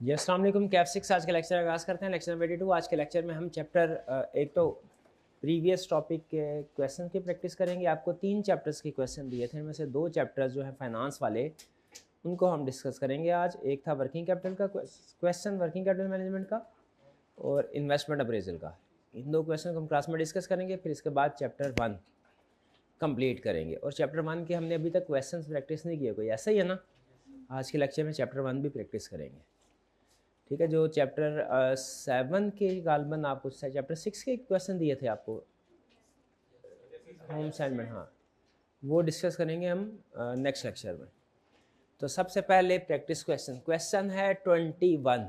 जी अस्सलाम वालेकुम। कैफ सिक्स आज के लेक्चर आगाज़ करते हैं। Lecture number 82। आज के लेक्चर में हम चैप्टर एक तो प्रीवियस टॉपिक के क्वेश्चन की प्रैक्टिस करेंगे। आपको 3 चैप्टर्स के क्वेश्चन दिए थे, इनमें से 2 चैप्टर्स जो हैं फाइनेंस वाले उनको हम डिस्कस करेंगे आज। एक था वर्किंग कैपिटल का क्वेश्चन, वर्किंग कैपिटल मैनेजमेंट का, और इन्वेस्टमेंट अप्रेजल का। इन 2 क्वेश्चन को हम क्लास में डिस्कस करेंगे। फिर इसके बाद चैप्टर 1 कंप्लीट करेंगे। और चैप्टर 1 के हमने अभी तक क्वेश्चन प्रैक्टिस नहीं किए, कोई ऐसा ही है ना? आज के लेक्चर में चैप्टर 1 भी प्रैक्टिस करेंगे, ठीक है। जो चैप्टर 7 के गालबन आपको चैप्टर 6 के क्वेश्चन दिए थे आपको होम असाइनमेंट, हाँ, वो डिस्कस करेंगे हम नेक्स्ट लेक्चर में। तो सबसे पहले प्रैक्टिस क्वेश्चन है 21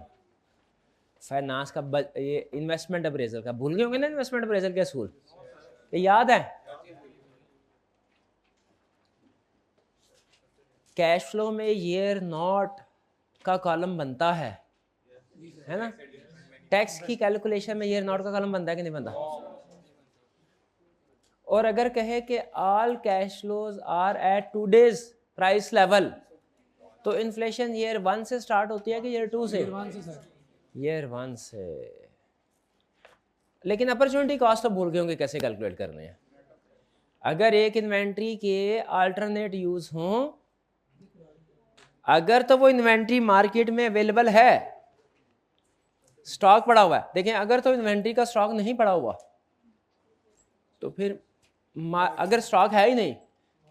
फाइनेंस का, ये इन्वेस्टमेंट अप्रेजल का। भूल गए होंगे ना इन्वेस्टमेंट अप्रेजल के असूल, ये याद है? कैश फ्लो में ईयर नॉट का कॉलम बनता है ना? टैक्स की कैलकुलेशन में ईयर नॉट का कॉलम बनता है कि नहीं बनता? और अगर कहे कि all cash flows are at today's price level, तो इन्फ्लेशन ईयर 1 से स्टार्ट होती है कि ईयर 2 से? ईयर 1 से। लेकिन अपॉर्चुनिटी कॉस्ट तो भूल गए होंगे कैसे कैलकुलेट करने हैं। अगर एक इन्वेंट्री के अल्टरनेट यूज हों, अगर तो वो इन्वेंट्री मार्केट में अवेलेबल है, स्टॉक पड़ा हुआ है, देखें अगर तो इन्वेंट्री का स्टॉक नहीं पड़ा हुआ तो फिर अगर स्टॉक है ही नहीं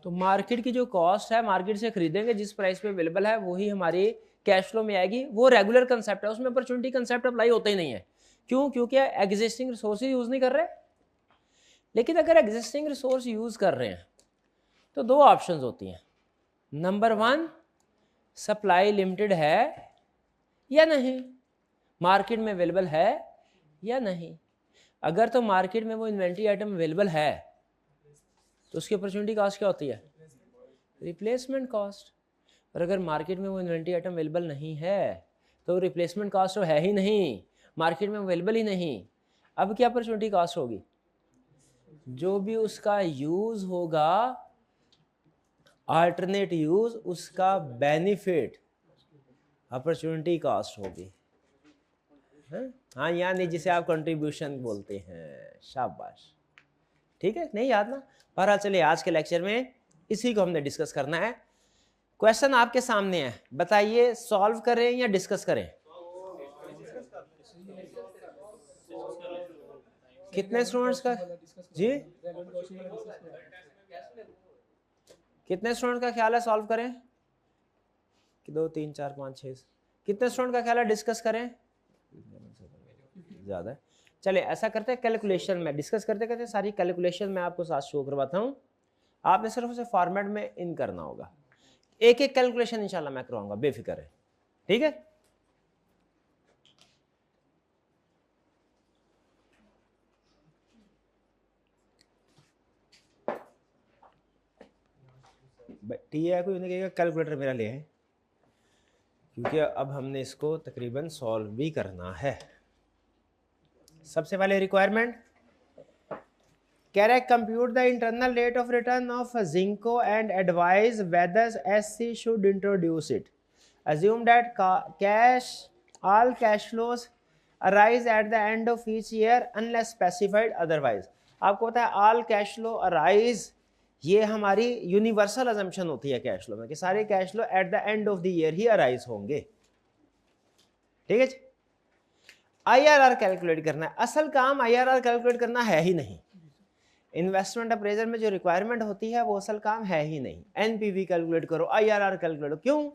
तो मार्केट की जो कॉस्ट है, मार्केट से खरीदेंगे जिस प्राइस पे अवेलेबल है वही हमारी कैश फ्लो में आएगी। वो रेगुलर कंसेप्ट है, उसमें अपॉर्चुनिटी कंसेप्ट अप्लाई होता ही नहीं है। क्यों? क्योंकि एग्जिस्टिंग रिसोर्स यूज नहीं कर रहे। लेकिन अगर एग्जिस्टिंग रिसोर्स यूज कर रहे हैं तो 2 ऑप्शंस होती हैं। नंबर 1, सप्लाई लिमिटेड है या नहीं, मार्केट में अवेलेबल है या नहीं। अगर तो मार्केट में वो इन्वेंट्री आइटम अवेलेबल है तो उसकी अपॉर्चुनिटी कॉस्ट क्या होती है? Replacement cost. और अगर मार्केट में वो इन्वेंट्री आइटम अवेलेबल नहीं है तो रिप्लेसमेंट कॉस्ट तो है ही नहीं, मार्केट में अवेलेबल ही नहीं। अब क्या अपॉर्चुनिटी कॉस्ट होगी? जो भी उसका यूज होगा, अल्टरनेट यूज, उसका बेनिफिट अपॉर्चुनिटी कॉस्ट होगी। हाँ, यानी जिसे आप कंट्रीब्यूशन बोलते हैं। शाबाश, ठीक है, नहीं याद ना? पर चलिए आज के लेक्चर में इसी को हमने डिस्कस करना है। क्वेश्चन आपके सामने है, बताइए सॉल्व करें या डिस्कस करें? कितने स्टूडेंट्स का जी, कितने स्टूडेंट का ख्याल है सॉल्व करें? 2 3 4 5 6, कितने स्टूडेंट का ख्याल है डिस्कस करें? ज़्यादा है। चलिए ऐसा करते हैं, कैलकुलेशन में डिस्कस करते करते सारी कैलकुलेशन मैं आपको साथ शो करवाता हूँ। आपने सिर्फ उसे फॉर्मेट में इन करना होगा। एक एक कैलकुलेशन इंशाल्लाह मैं करवाऊंगा, बेफिक्र है, ठीक है? ठीक है, कोई नहीं कहेगा कैलकुलेटर मेरा ले है, क्योंकि अब हमने इसको तकरीबन सॉल्व भी करना है। सबसे पहले रिक्वायरमेंट कह रहा है, compute the internal rate of return of Zinco and advise whether SC should introduce it. Assume that cash all cash flows arise at the end of each year unless specified otherwise। आपको पता है all cash flow arise, ये हमारी universal assumption होती है cash flow में कि सारे cash flow eight the end of the year he arise होंगे, ठीक है जी। आईआरआर कैलकुलेट करना है, असल काम आईआरआर कैलकुलेट करना है ही नहीं। इन्वेस्टमेंट अप्रेजल में जो रिक्वायरमेंट होती है वो असल काम है ही नहीं। एनपीवी कैलकुलेट करो, आईआरआर कैलकुलेट करो, क्यों?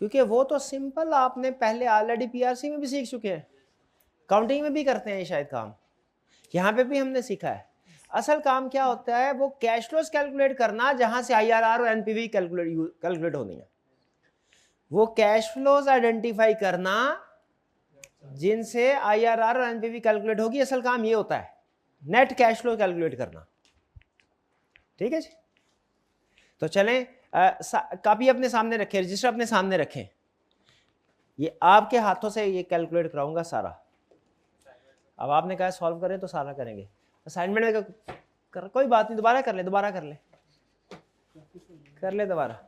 क्योंकि वो तो सिंपल आपने पहले ऑलरेडी पीआरसी में भी सीख चुके हैं, काउंटिंग में भी करते हैं शायद काम, यहाँ पे भी हमने सीखा है। असल काम क्या होता है? वो कैश फ्लोज कैलकुलेट करना जहां से आईआरआर और एनपीवी कैलकुलेट होनी है। वो कैश फ्लोज आइडेंटिफाई करना जिनसे आईआरआर और एनपीवी कैलकुलेट होगी, असल काम ये होता है नेट कैश फ्लो कैलकुलेट करना, ठीक है जी। तो चलें, कॉपी अपने सामने रखें, रजिस्टर अपने सामने रखें, ये आपके हाथों से ये कैलकुलेट कराऊंगा सारा। अब आपने कहा सॉल्व करें तो सारा करेंगे। असाइनमेंट में कोई बात नहीं, दोबारा कर ले दोबारा।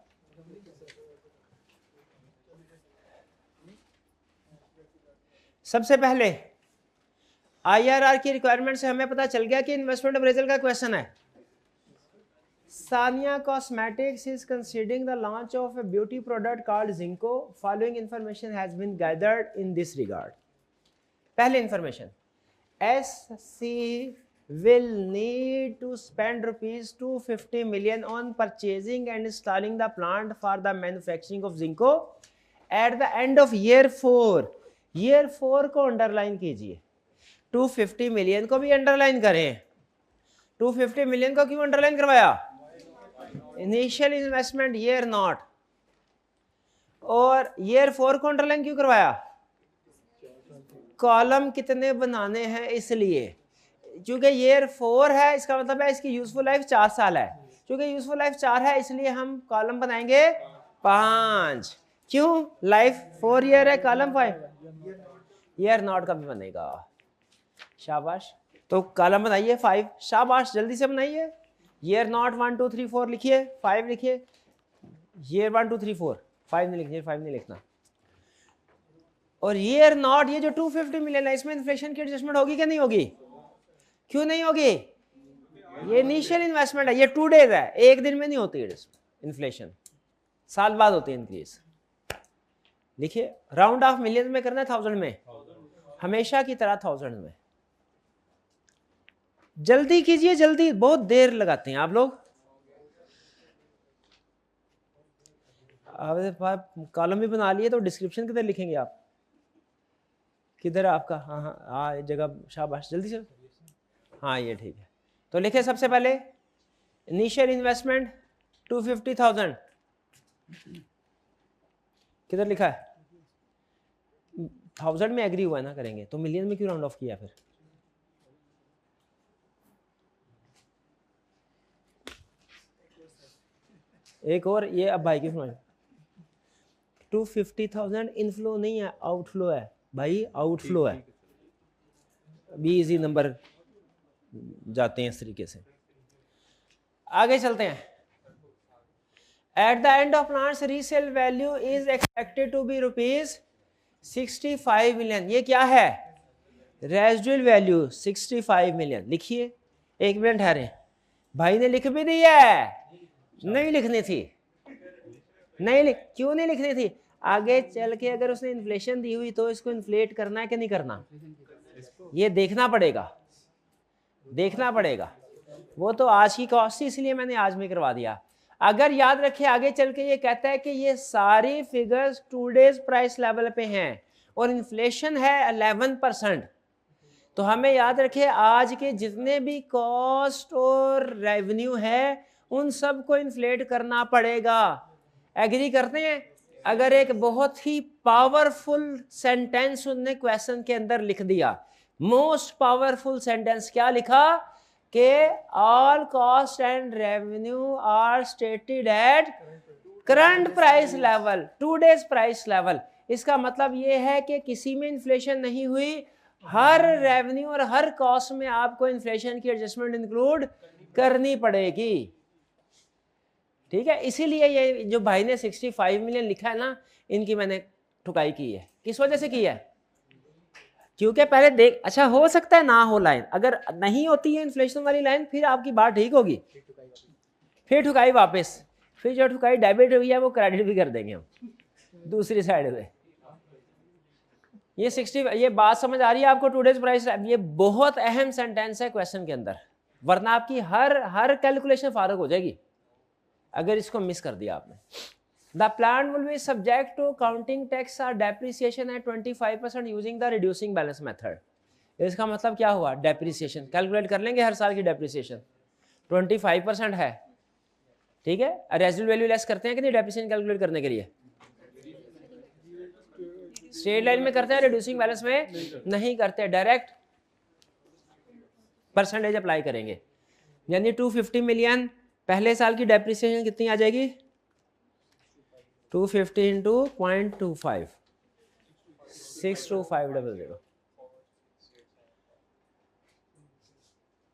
सबसे पहले IRR की रिक्वायरमेंट से हमें पता चल गया कि इन्वेस्टमेंट अप्रेजल का क्वेश्चन है। Sania Cosmetics is considering the launch of a beauty product called Zinco. Following information has been gathered in this regard. पहले information, SC will need to spend rupees 250 million on purchasing and installing the plant for the manufacturing of Zinco at the end of year 4. Year 4 को underline कीजिए, 250 million को भी underline करें। 250 million को क्यों underline करवाया? Initial investment year not, और year 4 को अंडरलाइन क्यों करवाया? कॉलम कितने बनाने हैं इसलिए, क्योंकि ईयर 4 है, इसका मतलब है इसकी यूजफुल लाइफ 4 साल है। क्योंकि यूजफुल लाइफ 4 है इसलिए हम कॉलम बनाएंगे 5। क्यों? लाइफ 4 ईयर है, कॉलम 5। ईयर नॉट का भी बनेगा, शाबाश। तो कॉलम बनाइए 5, शाबाश, जल्दी से बनाइए। ईयर नॉट 1 2 3 4 लिखिए, 5 लिखिए। ईयर 1 2 3 4, 5 नहीं लिखिए, 5 नहीं लिखना। और ईयर नॉट, ये जो 250 मिलियन है, इसमें इन्फ्लेशन की एडजस्टमेंट होगी कि नहीं होगी? क्यों नहीं होगी? ये इनिशियल इन्वेस्टमेंट है, ये 2 डेज है, एक दिन में नहीं होती इन्फ्लेशन, साल बाद होती है इंक्रीज। लिखिए, राउंड ऑफ मिलियन में करना है, 1000 में, हमेशा की तरह 1000 में। जल्दी कीजिए, जल्दी, बहुत देर लगाते हैं आप लोग। आप कॉलम भी बना लिए तो डिस्क्रिप्शन किधर लिखेंगे आप? किधर है आपका? हाँ हाँ हाँ, ये जगह, शाबाश, जल्दी से। हाँ ये ठीक है। तो लिखे सबसे पहले इनिशियल इन्वेस्टमेंट 250,000, किधर लिखा है? 1000 में एग्री हुआ है ना, करेंगे तो मिलियन में क्यों राउंड ऑफ किया फिर? एक और, ये अब भाई की सुनाई, 250,000 इनफ्लो नहीं है, आउटफ्लो है भाई, आउटफ्लो है। भी इजी नंबर जाते हैं इस तरीके से। आगे चलते हैं। At the end of plants resale value is expected to be ₹65 million. ये क्या है? Residual value 65 million. लिखिए, एक मिनट ठहरे, भाई ने लिख भी दी है, नहीं लिखनी थी, नहीं लिख, क्यों नहीं लिखनी थी? आगे चल के अगर उसने इन्फ्लेशन दी हुई तो इसको इन्फ्लेट करना है कि नहीं करना, ये देखना पड़ेगा, देखना पड़ेगा। वो तो आज की कॉस्ट थी इसलिए मैंने आज में करवा दिया। अगर याद रखे आगे चल के ये कहता है कि ये सारी फिगर्स 2 डेज प्राइस लेवल पे हैं और इन्फ्लेशन है 11%, तो हमें याद रखे आज के जितने भी कॉस्ट और रेवेन्यू है उन सब को इन्फ्लेट करना पड़ेगा। एग्री करते हैं? अगर एक बहुत ही पावरफुल सेंटेंस उन्होंने क्वेश्चन के अंदर लिख दिया, मोस्ट पावरफुल सेंटेंस क्या लिखा कि all cost and revenue are stated at current price level, 2 days price level. इसका मतलब यह है कि किसी में इन्फ्लेशन नहीं हुई, हर रेवेन्यू और हर कॉस्ट में आपको इन्फ्लेशन की एडजस्टमेंट इंक्लूड करनी पड़ेगी। ठीक है, इसीलिए ये जो भाई ने 65 मिलियन लिखा है ना, इनकी मैंने ठुकाई की है। किस वजह से की है? क्योंकि पहले देख, अच्छा हो सकता है ना हो लाइन, अगर नहीं होती है इन्फ्लेशन वाली लाइन फिर आपकी बात ठीक होगी, फिर ठुकाई वापस, फिर जो ठुकाई डेबिट हुई है वो क्रेडिट भी कर देंगे हम दूसरी साइड से। ये 60, ये बात समझ आ रही है आपको? 2 डेज प्राइस, ये बहुत अहम सेंटेंस है क्वेश्चन के अंदर, वरना आपकी हर कैलकुलेशन फारग हो जाएगी अगर इसको मिस कर दिया आपने। The plant will be subject to counting tax और depreciation at 25% using the reducing balance method. इसका मतलब क्या हुआ? डेप्रिसिएशन कैलकुलेट कर लेंगे, हर साल की डेप्रिसिएशन 25% है, ठीक है। रेजिडुअल वैल्यू लेस करते हैं कि नहीं डेप्रिसिएशन कैलकुलेट करने के लिए? स्ट्रेट लाइन में करते हैं, रिड्यूसिंग बैलेंस में नहीं करते, डायरेक्ट परसेंटेज अप्लाई करेंगे। यानी 250 मिलियन पहले साल की डेप्रिसिएशन कितनी आ जाएगी? 250 इंटू 0.25, 62500।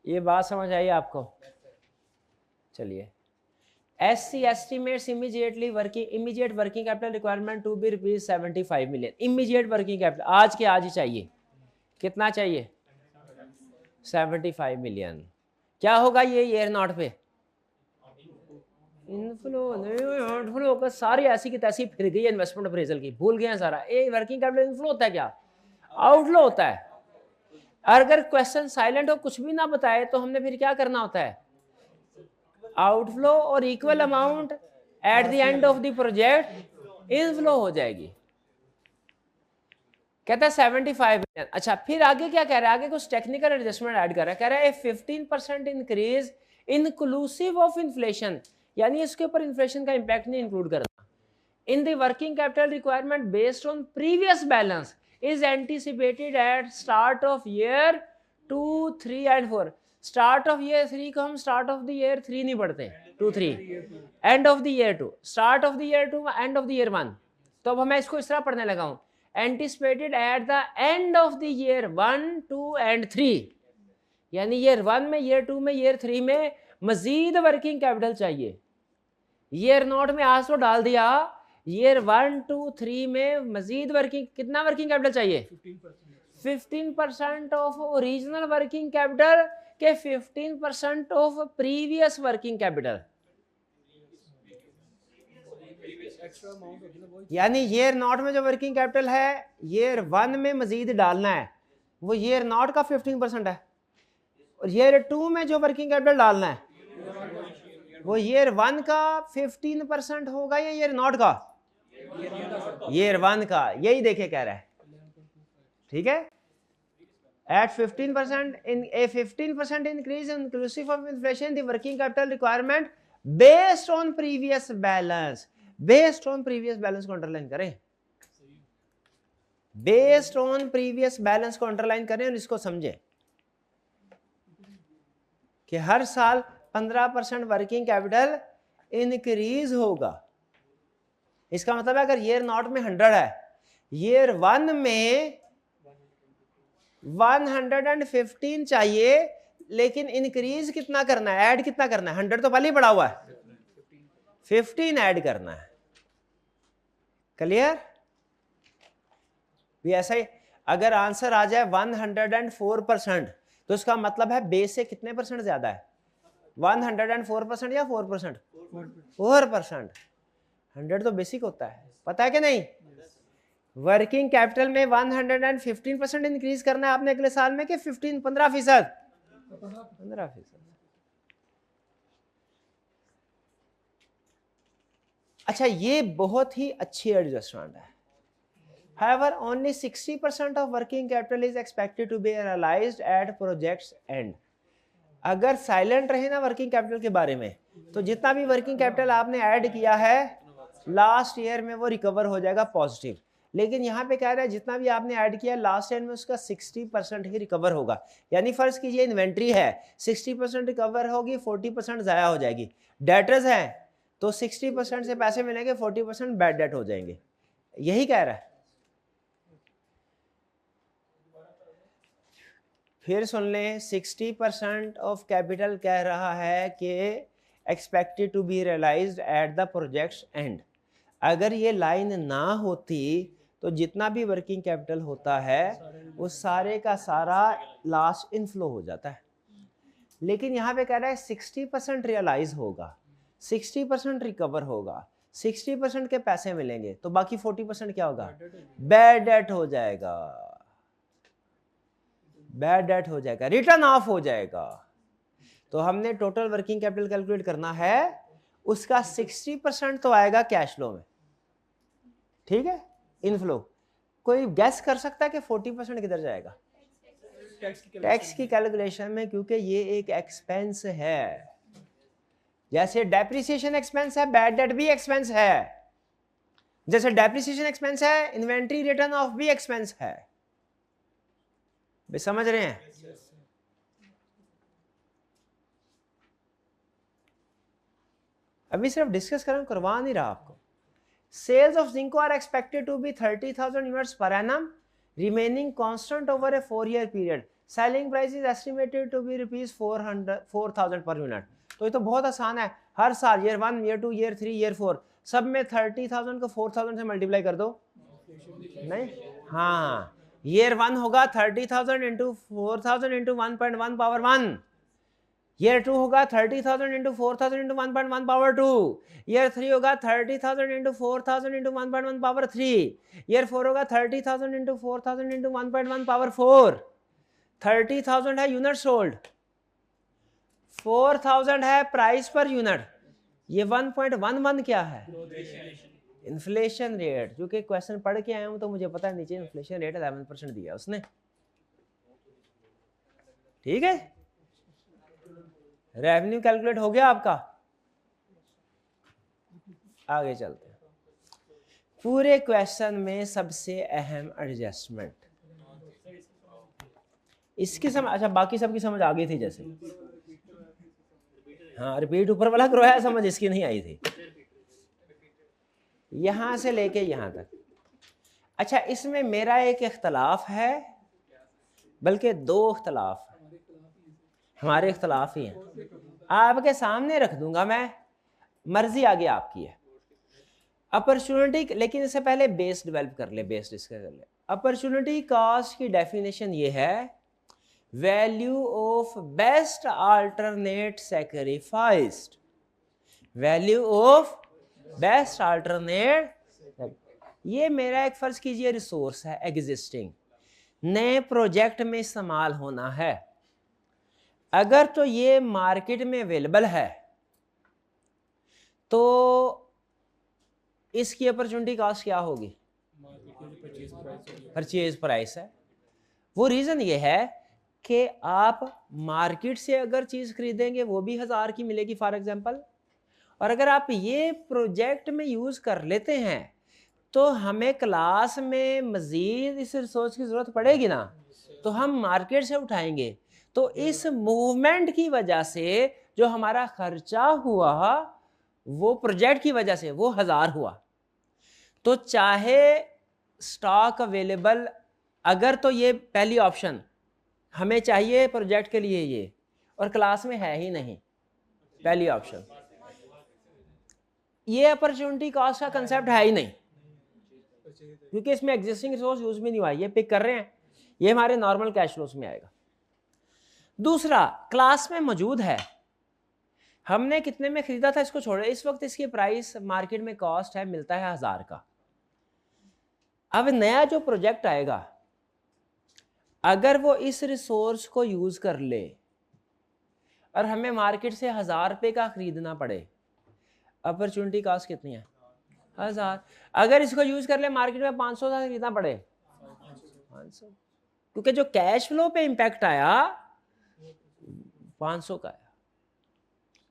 ये बात समझ आई आपको? चलिए SC estimates immediate working capital requirement to be rupees 75 million. Immediate working capital आज के आज ही चाहिए. कितना चाहिए? 75 मिलियन. क्या होगा ये ईयर नॉट पे? इनफ्लो नहीं, आउटफ्लो का सारी ऐसी की तैसी फिर गई इन्वेस्टमेंट अप्रेजल की, भूल गए हैं सारा. ये वर्किंग कैपिटल इनफ्लो होता है क्या? आउटफ्लो होता है. अगर क्वेश्चन साइलेंट हो, कुछ भी ना बताए, तो हमने फिर क्या करना होता है? आउटफ्लो और equal amount at the end of the project inflow हो जाएगी. कहता है 75 मिलियन. अच्छा, फिर आगे क्या कह रहा है? आगे कुछ टेक्निकल एडजस्टमेंट ऐड कर रहा है. कह रहा है 15% इंक्रीज इंक्लूसिव ऑफ इन्फ्लेशन, यानी इसके ऊपर इन्फ्लेशन का इंपैक्ट नहीं इंक्लूड करना. In the working capital requirement based on previous balance is anticipated at start of year 2, 3 and 4. Start of year 3 को हम स्टार्ट ऑफ द ईयर 3 नहीं पढ़ते, 2, 3. And of the year 2, start of the year 2, and of the year 1. तो अब मैं इसको इस तरह पढ़ने लगा हूं. Anticipated eight the end of the year 1, 2 and 3, यानी ईयर 1 में, ईयर 2 में, ईयर 3 में मजीद वर्किंग कैपिटल चाहिए. ईयर नोट में आज तो डाल दिया, ईयर 1, 2, 3 में मजीद वर्किंग, कितना वर्किंग कैपिटल चाहिए? 15% ऑफ ओरिजिनल वर्किंग कैपिटल के 15% ऑफ प्रीवियस वर्किंग कैपिटल. यानी ईयर नॉट में जो वर्किंग कैपिटल है, ईयर 1 में मजीद डालना है, वो ईयर नॉट का 15% है. और ईयर 2 में जो वर्किंग कैपिटल डालना है, वो ईयर 1 का 15% होगा या ईयर नॉट का? ईयर 1 का. यही देखे कह रहा है. ठीक है. At 15% in a 15% increase inclusive of inflation, the working capital requirement based on previous balance, based on previous balance को अंडरलाइन करें, based on previous balance को अंडरलाइन करें और इसको समझें कि हर साल 15% वर्किंग कैपिटल इंक्रीज होगा. इसका मतलब है अगर ईयर नॉट में 100 है, ईयर 1 में 115 चाहिए, लेकिन इंक्रीज कितना करना है, ऐड कितना करना है? 100 तो पहले ही पड़ा हुआ है, 15 ऐड करना है. क्लियर? भी ऐसा ही अगर आंसर आ जाए 104%, तो इसका मतलब है बेस से कितने परसेंट ज्यादा है? 104% या 4%? 4%. 100 तो बेसिक होता है, पता है कि नहीं? वर्किंग कैपिटल में 115% इंक्रीज करना है आपने अगले साल में, कि 15%? 15%. अच्छा, ये बहुत ही अच्छी एडजस्टमेंट है. However, only 60% of working capital is expected to be realized at project's end. अगर साइलेंट रहे ना वर्किंग कैपिटल के बारे में, तो जितना भी वर्किंग कैपिटल आपने ऐड किया है लास्ट ईयर में, वो रिकवर हो जाएगा पॉजिटिव. लेकिन यहाँ पे कह रहा है जितना भी आपने ऐड किया लास्ट ईयर में, उसका 60% ही रिकवर होगा. यानी फर्ज कीजिए इन्वेंट्री है, 60% रिकवर होगी, 40% जाया हो जाएगी. डेटर्स है तो 60% से पैसे मिलेंगे, 40% बैड डेट हो जाएंगे. यही कह रहा है. फिर सुन लें, 60% ऑफ कैपिटल कह रहा है कि expected to be realised at the projects end. अगर ये लाइन ना होती तो जितना भी वर्किंग कैपिटल होता है वो सारे का सारा लास्ट इनफ्लो हो जाता है. लेकिन यहाँ पे कह रहा है 60% रियलाइज होगा, 60% रिकवर होगा, 60% के पैसे मिलेंगे, तो बाकी 40% क्या होगा? बैड डेट हो जाएगा. बैड डेट हो जाएगा, रिटर्न ऑफ हो जाएगा. तो हमने टोटल वर्किंग कैपिटल कैलकुलेट करना है, उसका 60% तो आएगा कैश फ्लो में. ठीक है, इनफ्लो. कोई गैस कर सकता है कि 40% किधर जाएगा? टैक्स की कैलकुलेशन में, क्योंकि ये एक एक्सपेंस है. जैसे डेप्रिसिएशन एक्सपेंस है, बैड डेट भी एक्सपेंस है. जैसे डेप्रिसिएशन एक्सपेंस है, इन्वेंट्री रिटर्न ऑफ भी एक्सपेंस है. भी समझ रहे हैं? अभी सिर्फ डिस्कस कर, करवा नहीं रहा आपको. Sales of Zinco are expected to be 30,000 units per annum, remaining constant over a 4-year period. Selling price is estimated to be ₹4,000 per unit. तो ये तो बहुत आसान है. हर साल ईयर 1, ईयर 2, ईयर 3, ईयर 4 सब में 30,000 को 4,000 से मल्टीप्लाई कर दो। नहीं, हाँ, ईयर 1 होगा 30,000 इंटू 4,000 इंटू 1.1 पावर 1, ईयर 2 होगा 30,000 इंटू 4,000 इंटू 1.1 पावर 2, ईयर 3 होगा 30,000 इंटू 4,000 इंटू 1.1 पावर 3, ईयर 4 होगा 30,000 इंटू 4,000 इंटू 1.1 पावर 4। 30,000 है यूनिट सोल्ड, 4,000 है प्राइस पर यूनिट। ये 1.11 क्या है? Inflation rate. जो कि क्वेश्चन पढ़ के आया हूं तो मुझे पता है नीचे इन्फ्लेशन रेट 11% दिया उसने। ठीक है, रेवेन्यू कैलकुलेट हो गया आपका। आगे चलते हैं। पूरे क्वेश्चन में सबसे अहम एडजस्टमेंट इसकी समझ, अच्छा बाकी सबकी समझ आ गई थी जैसे, हाँ रिपीट ऊपर वाला करवाया, समझ इसकी नहीं आई थी, यहां से लेके यहां तक। अच्छा इसमें मेरा एक इख्तलाफ है, बल्कि दो इख्तलाफ है, हमारे इख्तलाफ ही हैं, आपके सामने रख दूंगा मैं, मर्जी आगे आपकी है। अपॉर्चुनिटी, लेकिन इससे पहले बेस डेवलप कर ले, बेस डिस्कस कर ले। अपॉर्चुनिटी कॉस्ट की डेफिनेशन ये है, value of best alternate sacrificed, value of best alternate. ये मेरा एक फर्ज कीजिए रिसोर्स है एग्जिस्टिंग, नए प्रोजेक्ट में इस्तेमाल होना है। अगर तो ये मार्केट में अवेलेबल है तो इसकी अपॉर्चुनिटी कॉस्ट क्या होगी? परचेज प्राइस है। वो रीजन ये है कि आप मार्केट से अगर चीज खरीदेंगे वो भी 1000 की मिलेगी फॉर एग्जांपल, और अगर आप ये प्रोजेक्ट में यूज कर लेते हैं तो हमें क्लास में मजीद इस रिसोर्स की जरूरत पड़ेगी ना, तो हम मार्केट से उठाएंगे। तो इस मूवमेंट की वजह से जो हमारा खर्चा हुआ वो प्रोजेक्ट की वजह से वो 1000 हुआ। तो चाहे स्टॉक अवेलेबल, अगर तो ये पहली ऑप्शन हमें चाहिए प्रोजेक्ट के लिए ये, और क्लास में है ही नहीं, पहली ऑप्शन, ये अपॉर्चुनिटी कॉस्ट का कंसेप्ट है ही नहीं, क्योंकि इसमें एग्जिस्टिंग रिसोर्स यूज भी नहीं हुआ, ये पिक कर रहे हैं, ये हमारे नॉर्मल कैश फ्लोस में आएगा। दूसरा, क्लास में मौजूद है, हमने कितने में खरीदा था इसको छोड़े, इस वक्त इसकी प्राइस मार्केट में कॉस्ट है, मिलता है 1000 का। अब नया जो प्रोजेक्ट आएगा अगर वो इस रिसोर्स को यूज कर ले और हमें मार्केट से 1000 रुपये का खरीदना पड़े, अपॉर्चुनिटी कॉस्ट कितनी है? 1000। अगर इसको यूज कर ले मार्केट में 500 का खरीदना पड़े, 500, क्योंकि जो कैश फ्लो पे इंपैक्ट आया 500 का आया।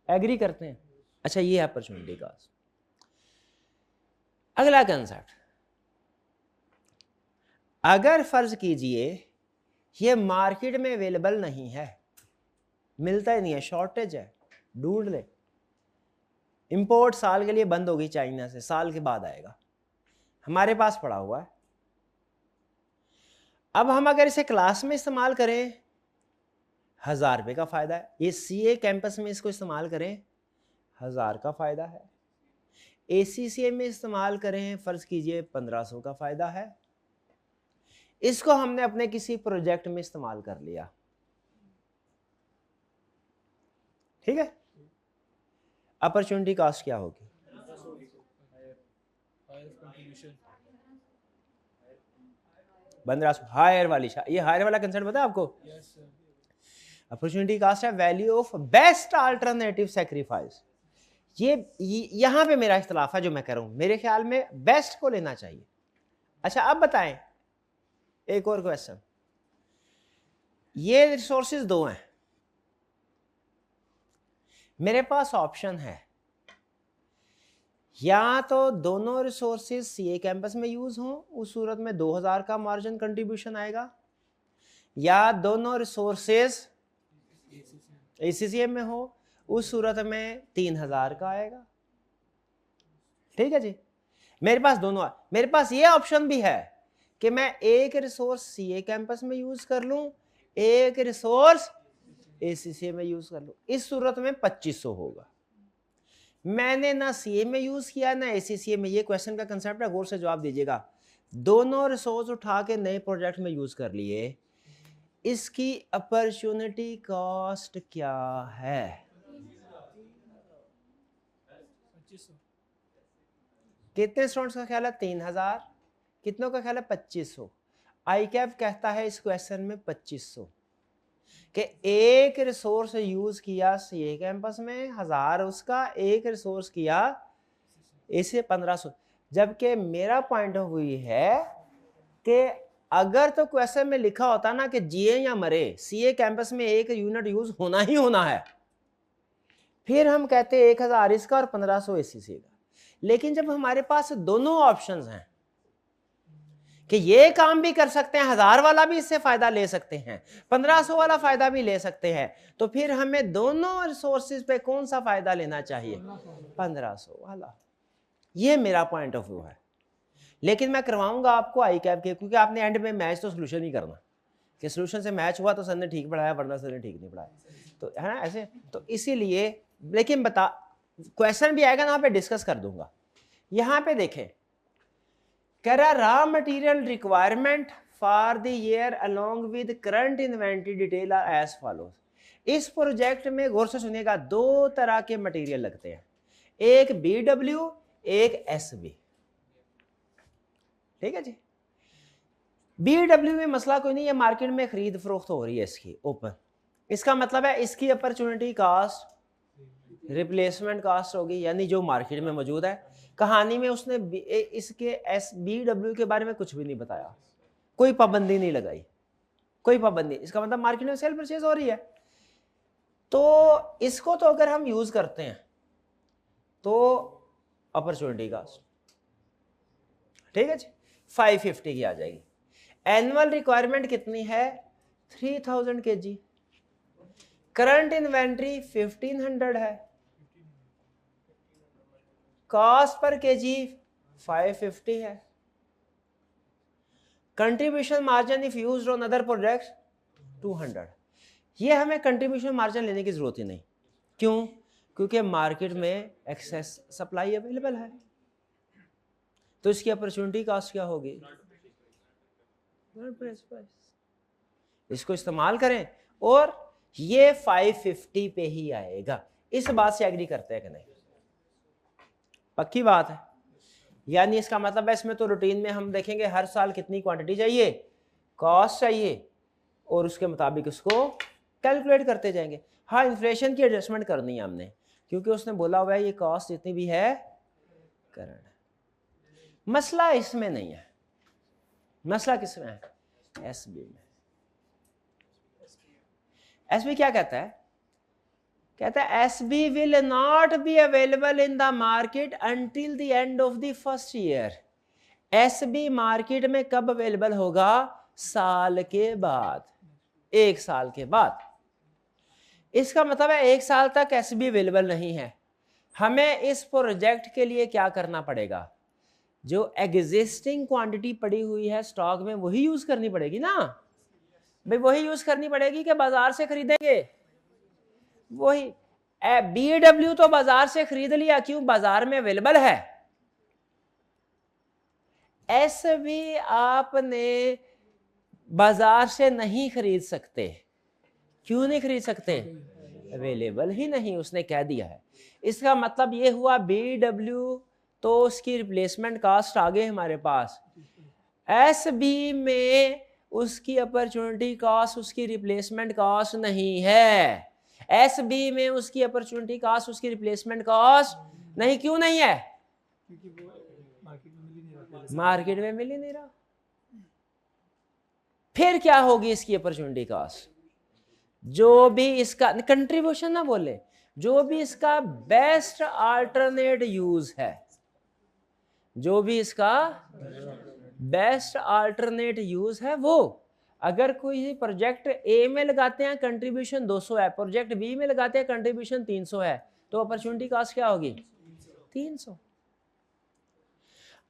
एग्री करते हैं? अच्छा ये है अपॉर्चुनिटी कॉस्ट। अगला कंसेप्ट, अगर फर्ज कीजिए ये मार्केट में अवेलेबल नहीं है, मिलता ही नहीं है, शॉर्टेज है, ढूंढ ले, इंपोर्ट साल के लिए बंद होगी चाइना से, साल के बाद आएगा, हमारे पास पड़ा हुआ है। अब हम अगर इसे क्लास में इस्तेमाल करें 1000 रुपये का फायदा है, ये सीए कैंपस में इसको इस्तेमाल करें 1000 का फायदा है, एसीसीए में इस्तेमाल करें फर्ज कीजिए 1500 का फायदा है। इसको हमने अपने किसी प्रोजेक्ट में इस्तेमाल कर लिया, ठीक है, अपॉर्चुनिटी कॉस्ट क्या होगी? 1500 हायर वाली, ये हायर वाला कंसेप्ट पता है आपको? अपॉर्चुनिटी कॉस्ट है value of best alternative sacrifice. ये यहां पे मेरा इख्तलाफ है, जो मैं कह रहा हूं, मेरे ख्याल में बेस्ट को लेना चाहिए। अच्छा अब बताएं, एक और क्वेश्चन, ये रिसोर्सेज दो हैं, मेरे पास ऑप्शन है या तो दोनों रिसोर्सेज सीए कैंपस में यूज हों, उस सूरत में 2000 का मार्जिन कंट्रीब्यूशन आएगा, या दोनों रिसोर्सेज एसीसीएम में हो, उस सूरत में 3000 का आएगा। ठीक है जी, मेरे पास दोनों, मेरे पास ये ऑप्शन भी है कि मैं एक रिसोर्स सीए कैंपस में यूज कर लूं, एक रिसोर्स एसीसीए में यूज कर लूं, इस सूरत में 2500 होगा। मैंने ना सीए में यूज किया ना एसीसीए में। ये क्वेश्चन का कंसेप्ट है, गौर से जवाब दीजिएगा। दोनों रिसोर्स उठा के नए प्रोजेक्ट में यूज कर लिए, इसकी अपॉर्चुनिटी कॉस्ट क्या है? कितने स्टूडेंट्स का ख्याल है? 3000। कितनों का ख्याल है? 2500। आई कैप कहता है इस क्वेश्चन में 2500 कि एक रिसोर्स यूज किया सीए कैंपस में 1000 उसका, एक रिसोर्स किया इसे 1500। जबकि मेरा पॉइंट ऑफ व्यू है कि अगर तो क्वेश्चन में लिखा होता ना कि जिए या मरे, सीए कैंपस में एक यूनिट यूज होना ही होना है, फिर हम कहते 1000 इसका और 1500 एसीसी का। लेकिन जब हमारे पास दोनों ऑप्शंस हैं कि ये काम भी कर सकते हैं, 1000 वाला भी इससे फायदा ले सकते हैं, 1500 वाला फायदा भी ले सकते हैं, तो फिर हमें दोनों रिसोर्सेज पे कौन सा फायदा लेना चाहिए? 1500 वाला। ये मेरा पॉइंट ऑफ व्यू है। लेकिन मैं करवाऊंगा आपको आई कैप के, क्योंकि आपने एंड में मैच तो सोल्यूशन ही करना कि सोल्यूशन से मैच हुआ तो सर ने ठीक पढ़ाया, वरना सर ने ठीक नहीं पढ़ाया, तो है ना ऐसे। तो इसीलिए, लेकिन बता क्वेश्चन भी आएगा ना, वहां पे डिस्कस कर दूंगा। यहां पे देखें, कह रहा raw material requirement for the year along with current inventory detail are as follows. इस प्रोजेक्ट में गौर से सुनिएगा, दो तरह के मटेरियल लगते हैं, एक BW, एक SB। ठीक है जी। BW में मसला कोई नहीं है, मार्केट में खरीद फरोख्त हो रही है इसकी ओपन। इसका मतलब है इसकी अपॉर्चुनिटी कास्ट रिप्लेसमेंट कास्ट होगी, यानी जो मार्केट में मौजूद है। कहानी में उसने इसके BW के बारे में कुछ भी नहीं बताया, कोई पाबंदी नहीं लगाई, कोई पाबंदी। इसका मतलब मार्केट में सेल परचेज हो रही है, तो इसको तो अगर हम यूज करते हैं तो अपॉर्चुनिटी कास्ट, ठीक है जी, 550 की आ जाएगी। एनुअल रिक्वायरमेंट कितनी है? 3000 kg। करंट इन्वेंट्री 1500 है, कॉस्ट पर केजी 550 है। Contribution margin if used on other projects 200। ये हमें कंट्रीब्यूशन मार्जिन लेने की जरूरत ही नहीं। क्यों? क्योंकि मार्केट में एक्सेस सप्लाई अवेलेबल है, तो इसकी अपॉर्चुनिटी कॉस्ट क्या होगी? इसको इस्तेमाल करें और ये 550 पे ही आएगा। इस बात से एग्री करते हैं कि नहीं? पक्की बात है। यानी इसका मतलब है इसमें तो रूटीन में हम देखेंगे हर साल कितनी क्वांटिटी चाहिए, कॉस्ट चाहिए, और उसके मुताबिक उसको कैलकुलेट करते जाएंगे। हाँ, इन्फ्लेशन की एडजस्टमेंट करनी है हमने, क्योंकि उसने बोला हुआ है ये कॉस्ट जितनी भी है करंट। मसला इसमें नहीं है, मसला किसमें है? एसबी में। एसबी क्या कहता है? कहता है SB will not be available in the market until the end of the first year. SB market में कब अवेलेबल होगा? साल के बाद, 1 साल के बाद। इसका मतलब है 1 साल तक एसबी अवेलेबल नहीं है। हमें इस प्रोजेक्ट के लिए क्या करना पड़ेगा? जो एग्जिस्टिंग क्वांटिटी पड़ी हुई है स्टॉक में वही यूज करनी पड़ेगी ना भाई, वही यूज करनी पड़ेगी कि बाजार से खरीदेंगे वही। बीडब्ल्यू तो बाजार से खरीद लिया, क्यों? बाजार में अवेलेबल है। एसबी आपने बाजार से नहीं खरीद सकते। क्यों नहीं खरीद सकते? अवेलेबल ही नहीं, उसने कह दिया है। इसका मतलब ये हुआ बीडब्ल्यू तो उसकी रिप्लेसमेंट कास्ट आ गई हमारे पास। एसबी में उसकी अपॉर्चुनिटी कॉस्ट, उसकी रिप्लेसमेंट कॉस्ट नहीं है। एसबी में उसकी अपॉर्चुनिटी कॉस्ट, उसकी रिप्लेसमेंट कॉस्ट नहीं। क्यों नहीं है? मार्केट में मिल ही नहीं रहा। फिर क्या होगी इसकी अपॉर्चुनिटी कॉस्ट? जो भी इसका कंट्रीब्यूशन ना बोले, जो भी इसका बेस्ट अल्टरनेट यूज है, जो भी इसका बेस्ट अल्टरनेट यूज है वो। अगर कोई प्रोजेक्ट ए में लगाते हैं कंट्रीब्यूशन 200 है, प्रोजेक्ट बी में लगाते हैं कंट्रीब्यूशन 300 है, तो अपॉर्चुनिटी कॉस्ट क्या होगी? 300।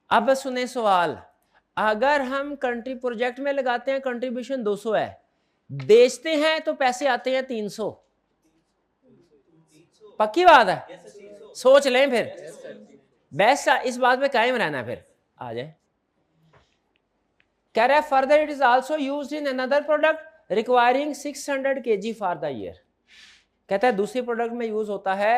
अब सुने सवाल, अगर हम प्रोजेक्ट में लगाते हैं कंट्रीब्यूशन 200 है, बेचते हैं तो पैसे आते हैं 300। पक्की बात है? सोच लें फिर, बेस्ट इस बात पे कायम रहना। फिर आ जाए, कह रहा है further it is also used in another product requiring 600 kg for the year. कहता है दूसरी प्रोडक्ट में यूज होता है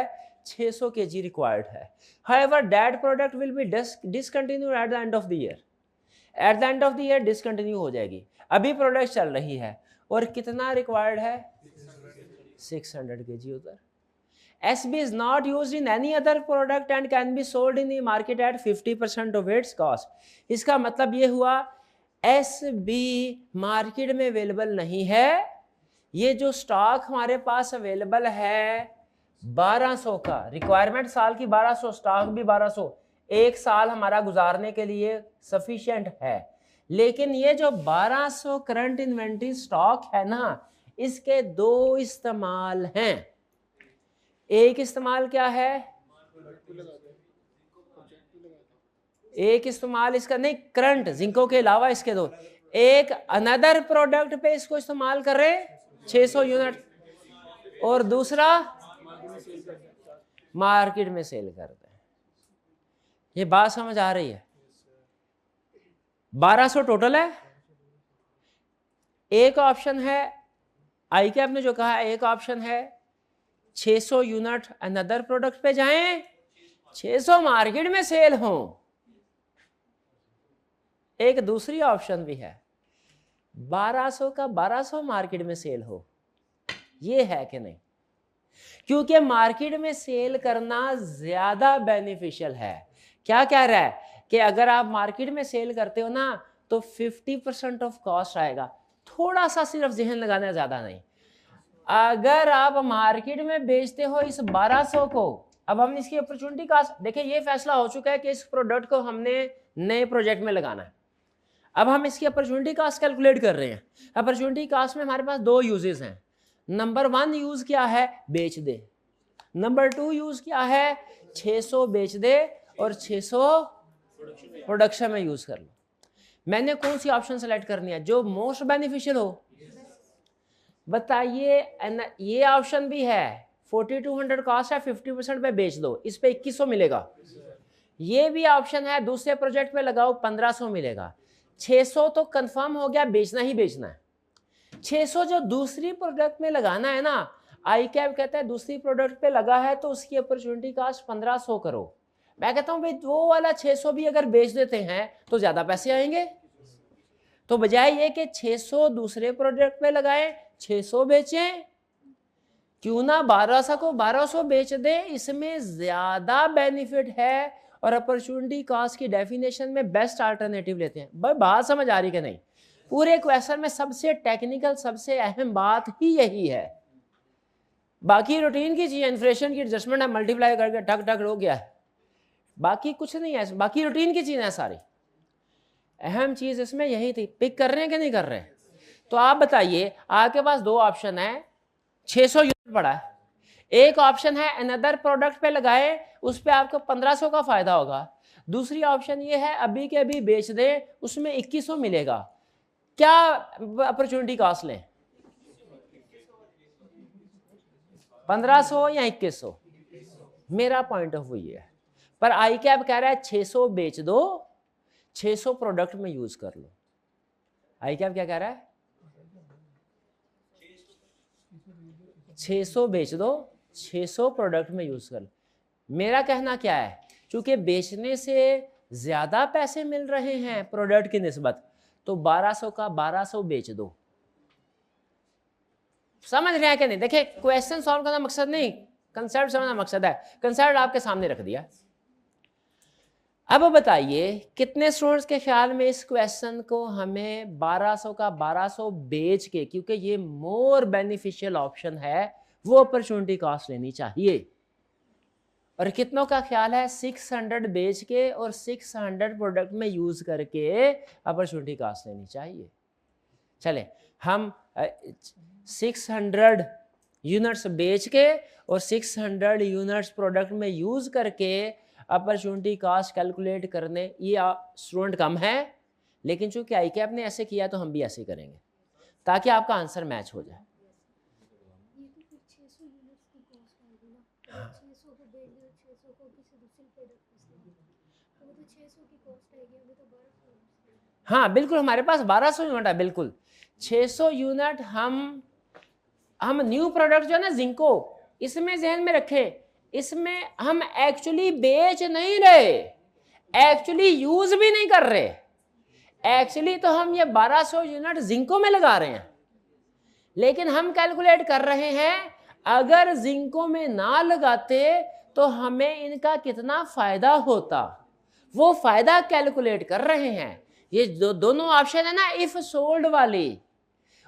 600 kg रिक्वायर्ड है। However that product will B discontinue eight the end of the year. Eight the end of the year discontinue हो जाएगी। अभी प्रोडक्ट चल रही है और कितना रिक्वायर्ड है 600 kg उधर। SB is not used in any other product and can be sold in the market at 50% of its cost। इसका मतलब ये हुआ SB मार्केट में अवेलेबल नहीं है। ये जो स्टॉक हमारे पास अवेलेबल है 1200 का, रिक्वायरमेंट साल की 1200, स्टॉक भी 1200, एक साल हमारा गुजारने के लिए सफिशिएंट है। लेकिन ये जो 1200 करंट इन्वेंट्री स्टॉक है ना, इसके दो इस्तेमाल हैं। एक इस्तेमाल क्या है, एक इस्तेमाल इसका नहीं, करंट जिंको के अलावा इसके दो, एक अनदर प्रोडक्ट पे इसको इस्तेमाल कर रहे 600 यूनिट, और दूसरा मार्केट में सेल करते हैं। ये बात समझ आ रही है? 1200 टोटल है। एक ऑप्शन है ICAP ने जो कहा है, एक ऑप्शन है 600 यूनिट अनदर प्रोडक्ट पे जाएं, 600 मार्केट में सेल हो। एक दूसरी ऑप्शन भी है 1200 का 1200 मार्केट में सेल हो। ये है कि नहीं? क्योंकि मार्केट में सेल करना ज्यादा बेनिफिशियल है। क्या कह रहा है कि अगर आप मार्केट में सेल करते हो ना तो 50% ऑफ कॉस्ट आएगा। थोड़ा सा सिर्फ जहन लगाना, ज्यादा नहीं। अगर आप मार्केट में बेचते हो इस 1200 को, अब हम इसकी अपॉर्चुनिटी कॉस्ट देखिए, ये फैसला हो चुका है कि इस प्रोडक्ट को हमने नए प्रोजेक्ट में लगाना है। अब हम इसकी अपॉर्चुनिटी कॉस्ट कैलकुलेट कर रहे हैं। अपॉर्चुनिटी कॉस्ट में हमारे पास दो यूजेस हैं। नंबर 1 यूज क्या है, बेच दे। नंबर 2 यूज क्या है, 600 बेच दे और 600 प्रोडक्शन में यूज कर लो। मैंने कौन सी ऑप्शन सेलेक्ट करनी है, जो मोस्ट बेनिफिशियल हो? बताइए। ये ऑप्शन भी है 4200 कॉस्ट है, 50% पे बेच दो, इस पे 2100 मिलेगा। ये भी ऑप्शन है दूसरे प्रोजेक्ट पे लगाओ 1500 मिलेगा। 600 तो कंफर्म हो गया, बेचना ही बेचना है। 600 जो दूसरी प्रोडक्ट में लगाना है ना, ICAP कहता है दूसरी प्रोडक्ट पे लगा है तो उसकी अपॉर्चुनिटी कॉस्ट 1500 करो। मैं कहता हूं भाई वो वाला 600 भी अगर बेच देते हैं तो ज्यादा पैसे आएंगे। तो बजाय ये कि 600 दूसरे प्रोडक्ट पे लगाएं, 600 बेचें, क्यों ना 1200 को 1200 बेच दें, इसमें ज्यादा बेनिफिट है। और अपॉर्चुनिटी कॉस्ट की डेफिनेशन में बेस्ट अल्टरनेटिव लेते हैं। भाई बात समझ आ रही कि नहीं? पूरे क्वेश्चन में सबसे टेक्निकल, सबसे अहम बात ही यही है। बाकी रूटीन की चीज, इन्फ्लेशन की एडजस्टमेंट है, मल्टीप्लाई करके ठक ठक हो गया है, बाकी कुछ नहीं है। बाकी रूटीन की चीज है सारी। अहम चीज इसमें यही थी। पिक कर रहे हैं कि नहीं कर रहे हैं? तो आप बताइए, आपके पास दो ऑप्शन है, 600 यूनिट पड़ा है। एक ऑप्शन है अनदर प्रोडक्ट पे लगाए, उस पे आपको 1500 का फायदा होगा। दूसरी ऑप्शन ये है अभी के अभी बेच दे, उसमें 2100 मिलेगा। क्या अपॉर्चुनिटी कॉस्ट लें, 1500 या 2100? मेरा पॉइंट ऑफ व्यू है। पर ICAP कह रहा है 600 बेच दो, 600 प्रोडक्ट में यूज कर लो। ICAP क्या कह रहा है? 600 बेच दो, 600 प्रोडक्ट में यूज कर लो। मेरा कहना क्या है, चूंकि बेचने से ज्यादा पैसे मिल रहे हैं प्रोडक्ट की निस्बत, तो 1200 का 1200 बेच दो। समझ रहे हैं कि नहीं? देखिए, क्वेश्चन सॉल्व करना मकसद नहीं, कंसेप्ट समझना मकसद है। कंसेप्ट आपके सामने रख दिया। अब बताइए कितने स्टूडेंट्स के ख्याल में इस क्वेश्चन को हमें 1200 का 1200 बेच के, क्योंकि ये मोर बेनिफिशियल ऑप्शन है, वो अपॉर्चुनिटी कॉस्ट लेनी चाहिए? और कितनों का ख्याल है 600 बेच के और 600 प्रोडक्ट में यूज करके अपॉर्चुनिटी कॉस्ट लेनी चाहिए? चले, हम 600 यूनिट्स बेच के और 600 यूनिट्स प्रोडक्ट में यूज करके अपॉर्चुनिटी कॉस्ट कैलकुलेट करने। ये स्टूडेंट कम है, लेकिन चूंकि ICAP ने ऐसे किया तो हम भी ऐसे करेंगे, ताकि आपका आंसर मैच हो जाए। हाँ बिल्कुल, हमारे पास 1200 यूनिट है, बिल्कुल 600 यूनिट हम न्यू प्रोडक्ट जो है ना जिंको, इसमें जहन में रखें, इसमें हम एक्चुअली बेच नहीं रहे, एक्चुअली यूज भी नहीं कर रहे, एक्चुअली तो हम ये 1200 यूनिट जिंको में लगा रहे हैं, लेकिन हम कैलकुलेट कर रहे हैं अगर जिंको में ना लगाते तो हमें इनका कितना फायदा होता, वो फायदा कैलकुलेट कर रहे हैं। ये दोनों ऑप्शन है ना इफ सोल्ड वाली,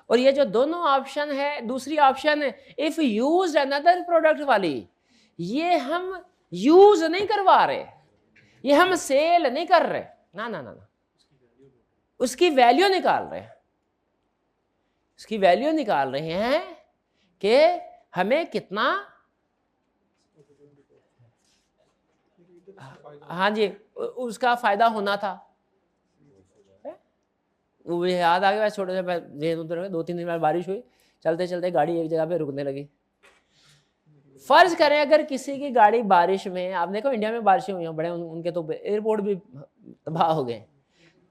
और ये जो दोनों ऑप्शन है, दूसरी option if used another product वाली, ये हम यूज नहीं करवा रहे, ये हम सेल नहीं कर रहे, ना ना ना ना, उसकी वैल्यू निकाल रहे हैं, उसकी वैल्यू निकाल रहे हैं कि हमें कितना, हाँ जी, उसका फायदा होना था। वो याद आ गया, छोटे से 2-3 दिन बाद बारिश हुई, चलते चलते गाड़ी एक जगह पे रुकने लगी। फर्ज करें अगर किसी की गाड़ी बारिश में, आप देखो इंडिया में बारिशें हुई हैं बड़े, उनके तो एयरपोर्ट भी तबाह हो गए,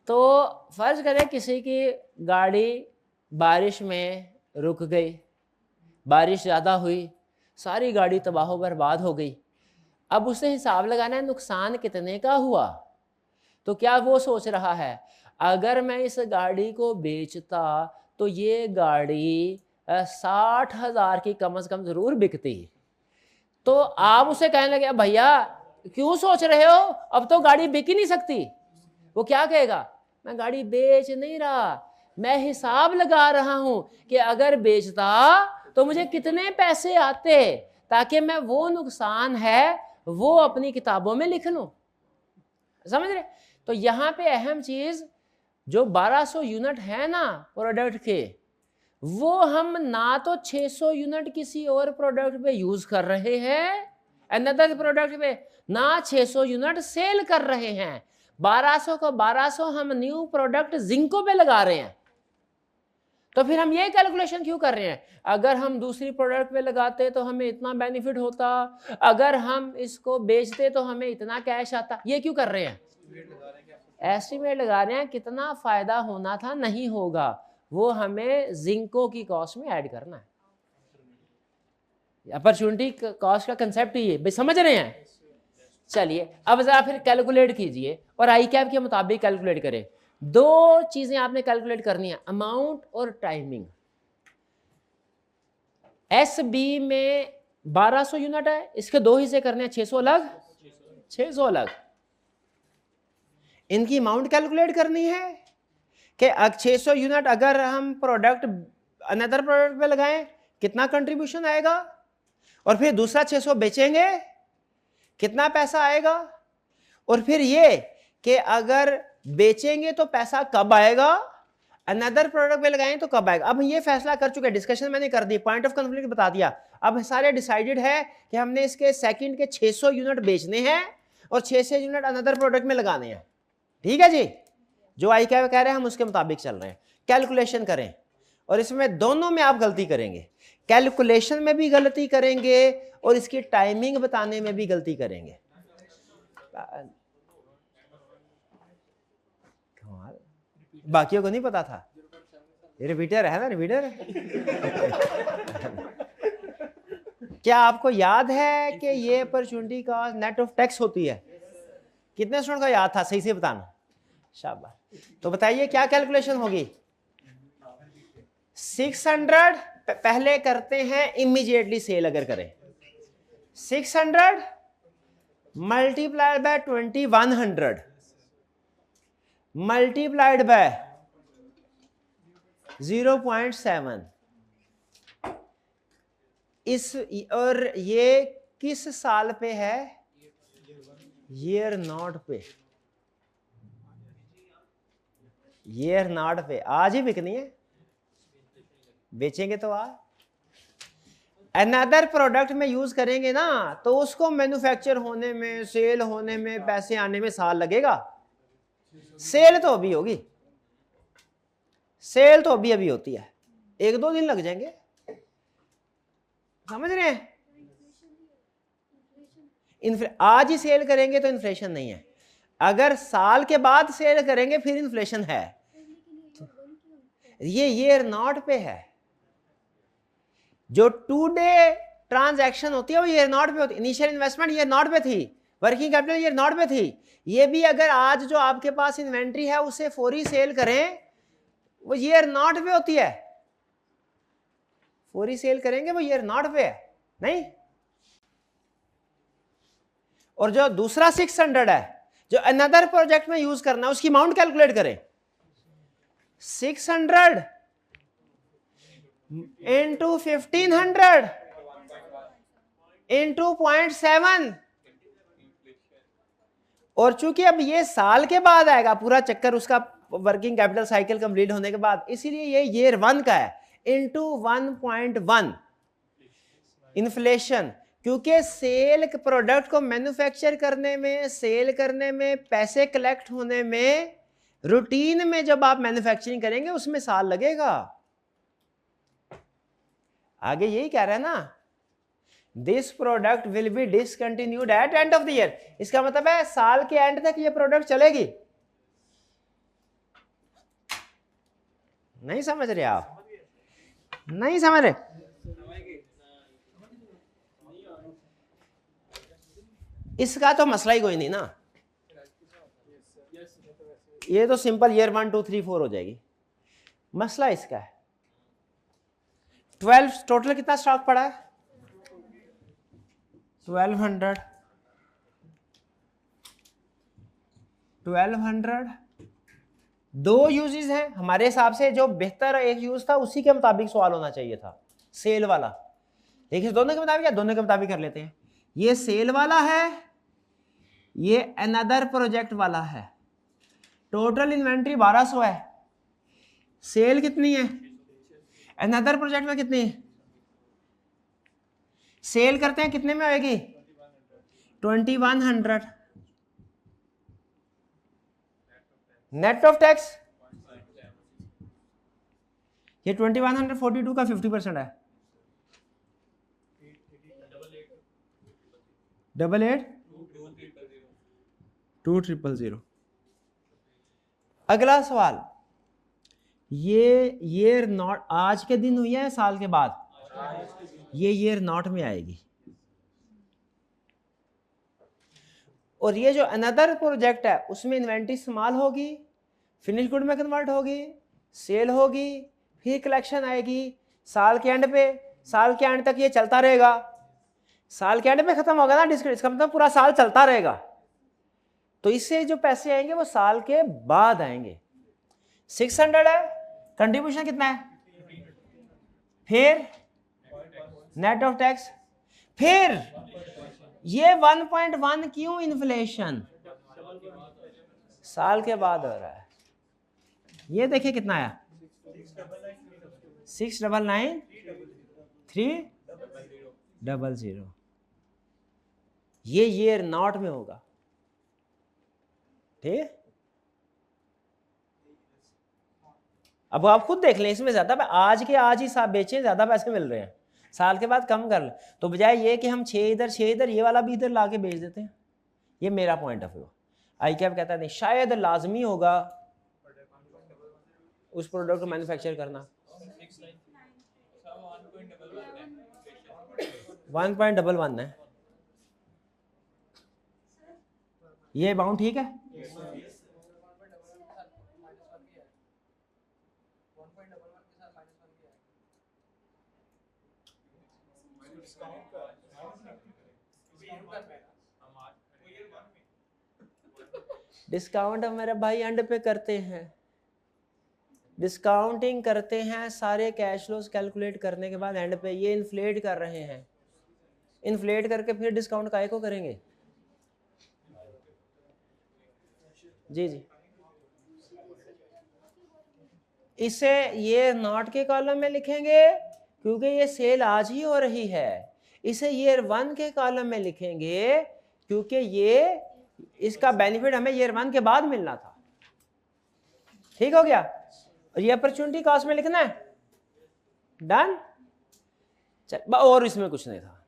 तो फर्ज करें किसी की गाड़ी बारिश में रुक गई, बारिश ज़्यादा हुई, सारी गाड़ी तबाह बर्बाद हो गई। अब उसे हिसाब लगाना है नुकसान कितने का हुआ, तो क्या वो सोच रहा है अगर मैं इस गाड़ी को बेचता तो ये गाड़ी 60,000 की कम से कम ज़रूर बिकती, तो आप उसे कहने लगे भैया क्यों सोच रहे हो, अब तो गाड़ी बिक ही नहीं सकती, वो क्या कहेगा, मैं गाड़ी बेच नहीं रहा, मैं हिसाब लगा रहा हूं कि अगर बेचता तो मुझे कितने पैसे आते, ताकि मैं वो नुकसान है वो अपनी किताबों में लिख लूं। समझ रहे? तो यहां पे अहम चीज जो 1200 यूनिट है ना प्रोडक्ट के, वो हम ना तो 600 यूनिट किसी और प्रोडक्ट पे यूज कर रहे हैं अनदर प्रोडक्ट पे, ना 600 यूनिट सेल कर रहे हैं, 1200 को 1200 हम न्यू प्रोडक्ट जिंको पे लगा रहे हैं। तो फिर हम ये कैलकुलेशन क्यों कर रहे हैं, अगर हम दूसरी प्रोडक्ट पे लगाते तो हमें इतना बेनिफिट होता, अगर हम इसको बेचते तो हमें इतना कैश आता, ये क्यों कर रहे हैं, एस्टिमेट लगा रहे हैं कितना फायदा होना था, नहीं होगा, वो हमें जिंको की कॉस्ट में ऐड करना है। अपॉर्चुनिटी कॉस्ट का कंसेप्ट ही है, समझ रहे हैं? चलिए अब जरा फिर कैलकुलेट कीजिए और आई कैप के मुताबिक कैलकुलेट करें। दो चीजें आपने कैलकुलेट करनी है, अमाउंट और टाइमिंग। एसबी में 1200 यूनिट है, इसके दो हिस्से करने हैं, 600 अलग 600 अलग। इनकी अमाउंट कैलकुलेट करनी है कि 600 यूनिट अगर हम प्रोडक्ट अनदर प्रोडक्ट पे लगाएं कितना कंट्रीब्यूशन आएगा, और फिर दूसरा 600 बेचेंगे कितना पैसा आएगा, और फिर ये कि अगर बेचेंगे तो पैसा कब आएगा, अनदर प्रोडक्ट पे लगाएं तो कब आएगा। अब ये फैसला कर चुके हैं, डिस्कशन मैंने कर दी, पॉइंट ऑफ कॉन्फ्लिक्ट बता दिया, अब सारे डिसाइडेड है कि हमने इसके सेकंड के 600 यूनिट बेचने हैं और 600 यूनिट अनदर प्रोडक्ट में लगाने हैं। ठीक है जी, जो आई क्या कह रहे हैं हम उसके मुताबिक चल रहे हैं। कैलकुलेशन करें, और इसमें दोनों में आप गलती करेंगे, कैलकुलेशन में भी गलती करेंगे और इसकी टाइमिंग बताने में भी गलती करेंगे। बाकियों को नहीं पता था, ये रिपीटर है ना, रिपीटर। क्या आपको याद है कि ये अपॉर्चुनिटी का नेट ऑफ टैक्स होती है? कितने स्टूडेंट को याद था, सही से बताना, शाबाश। तो बताइए क्या कैलकुलेशन होगी? 600 पहले करते हैं इमीडिएटली सेल, अगर करें 600 मल्टीप्लाइड बाय 2100 मल्टीप्लाइड बाय 0.7, इस और ये किस साल पे है? ईयर नॉट पे, ईयर नॉट पे। आज ही बिकनी है, बेचेंगे तो आज। अनदर प्रोडक्ट में यूज करेंगे ना तो उसको मैन्युफैक्चर होने में, सेल होने में, पैसे आने में साल लगेगा। सेल तो अभी होगी, सेल तो अभी होती है, 1-2 दिन लग जाएंगे। समझ रहे हैं? आज ही सेल करेंगे तो इन्फ्लेशन नहीं है। अगर साल के बाद सेल करेंगे फिर इन्फ्लेशन है, ये ईयर नॉट पे है। जो 2 डे ट्रांजैक्शन होती है वो ईयर नॉट पे होती है। इनिशियल इन्वेस्टमेंट ईयर नॉट पे थी, वर्किंग कैपिटल ईयर नॉट पे थी। ये भी अगर आज जो आपके पास इन्वेंट्री है उसे फौरी सेल करें, वो ईयर नॉट पे होती है। फौरी सेल करेंगे वो ईयर नॉट पे है नहीं। और जो दूसरा 600 है जो अनदर प्रोजेक्ट में यूज करना है, उसकी अमाउंट कैलकुलेट करें। 600 इंटू 1500 इंटू 0.7। और चूंकि अब ये साल के बाद आएगा पूरा चक्कर उसका वर्किंग कैपिटल साइकिल कंप्लीट होने के बाद, इसीलिए ये ईयर 1 का है, इंटू 1.1 इन्फ्लेशन। क्योंकि सेल प्रोडक्ट को मैन्युफैक्चर करने में, सेल करने में, पैसे कलेक्ट होने में, रूटीन में जब आप मैन्युफैक्चरिंग करेंगे उसमें साल लगेगा। आगे यही कह रहा है ना, this product will be discontinued at end of the year. इसका मतलब है साल के एंड तक ये प्रोडक्ट चलेगी। नहीं समझ रहे आप? नहीं समझ रहे? इसका तो मसला ही कोई नहीं ना, ये तो सिंपल ईयर 1 2 3 4 हो जाएगी। मसला इसका है 12 टोटल कितना स्टॉक पड़ा है? 1200 दो यूजेस हैं हमारे हिसाब से। जो बेहतर एक यूज था उसी के मुताबिक सवाल होना चाहिए था, सेल वाला। देखिए दोनों के मुताबिक या दोनों के मुताबिक कर लेते हैं। ये सेल वाला है, ये अनदर प्रोजेक्ट वाला है। टोटल इन्वेंट्री 1200 है, सेल कितनी है? अनदर प्रोजेक्ट में कितनी है? सेल करते हैं कितने में आएगी? 2100 नेट ऑफ टैक्स। ये 2142 का 50% है। 88,200। अगला सवाल, ये ईयर नॉट आज के दिन हुई है साल के बाद? ये ईयर नॉट में आएगी। और ये जो अनदर प्रोजेक्ट है उसमें इन्वेंट्री इस्तेमाल होगी, फिनिश गुड में कन्वर्ट होगी, सेल होगी, फिर कलेक्शन आएगी साल के एंड पे। साल के एंड तक ये चलता रहेगा। साल के एंड पे खत्म होगा ना डिस्काउंट, इसका मतलब पूरा साल चलता रहेगा। तो इससे जो पैसे आएंगे वो साल के बाद आएंगे। 600 है, कंट्रीब्यूशन कितना है? फिर नेट ऑफ टैक्स, फिर ये 1.1 क्यों? इन्फ्लेशन साल के बाद हो रहा है। ये देखिए कितना आया? 699,300। ये ईयर नॉट में होगा, ठीक। अब आप खुद देख लें, इसमें ज्यादा आज के आज ही साहब बेचें, ज्यादा पैसे मिल रहे हैं। साल के बाद कम कर ले, तो बजाय ये कि हम 6 इधर ये वाला भी इधर ला के बेच देते हैं। ये मेरा point of view. I cap कहता है नहीं, शायद लाजमी होगा उस प्रोडक्ट को मैन्युफैक्चर करना। 1.11 है ये अमाउंट, ठीक है। डिस्काउंट अब मेरे भाई एंड पे करते हैं, डिस्काउंटिंग करते हैं सारे कैश फ्लोज कैलकुलेट करने के बाद एंड पे ये इन्फ्लेट कर रहे हैं। इन्फ्लेट करके फिर डिस्काउंट काहे को करेंगे? जी जी, इसे ये नॉट के कॉलम में लिखेंगे क्योंकि ये सेल आज ही हो रही है। इसे ईयर 1 के कॉलम में लिखेंगे क्योंकि ये इसका बेनिफिट हमें ईयर 1 के बाद मिलना था। ठीक हो गया। और ये अपॉर्चुनिटी कॉस्ट में लिखना है, डन। चल, और इसमें कुछ नहीं था।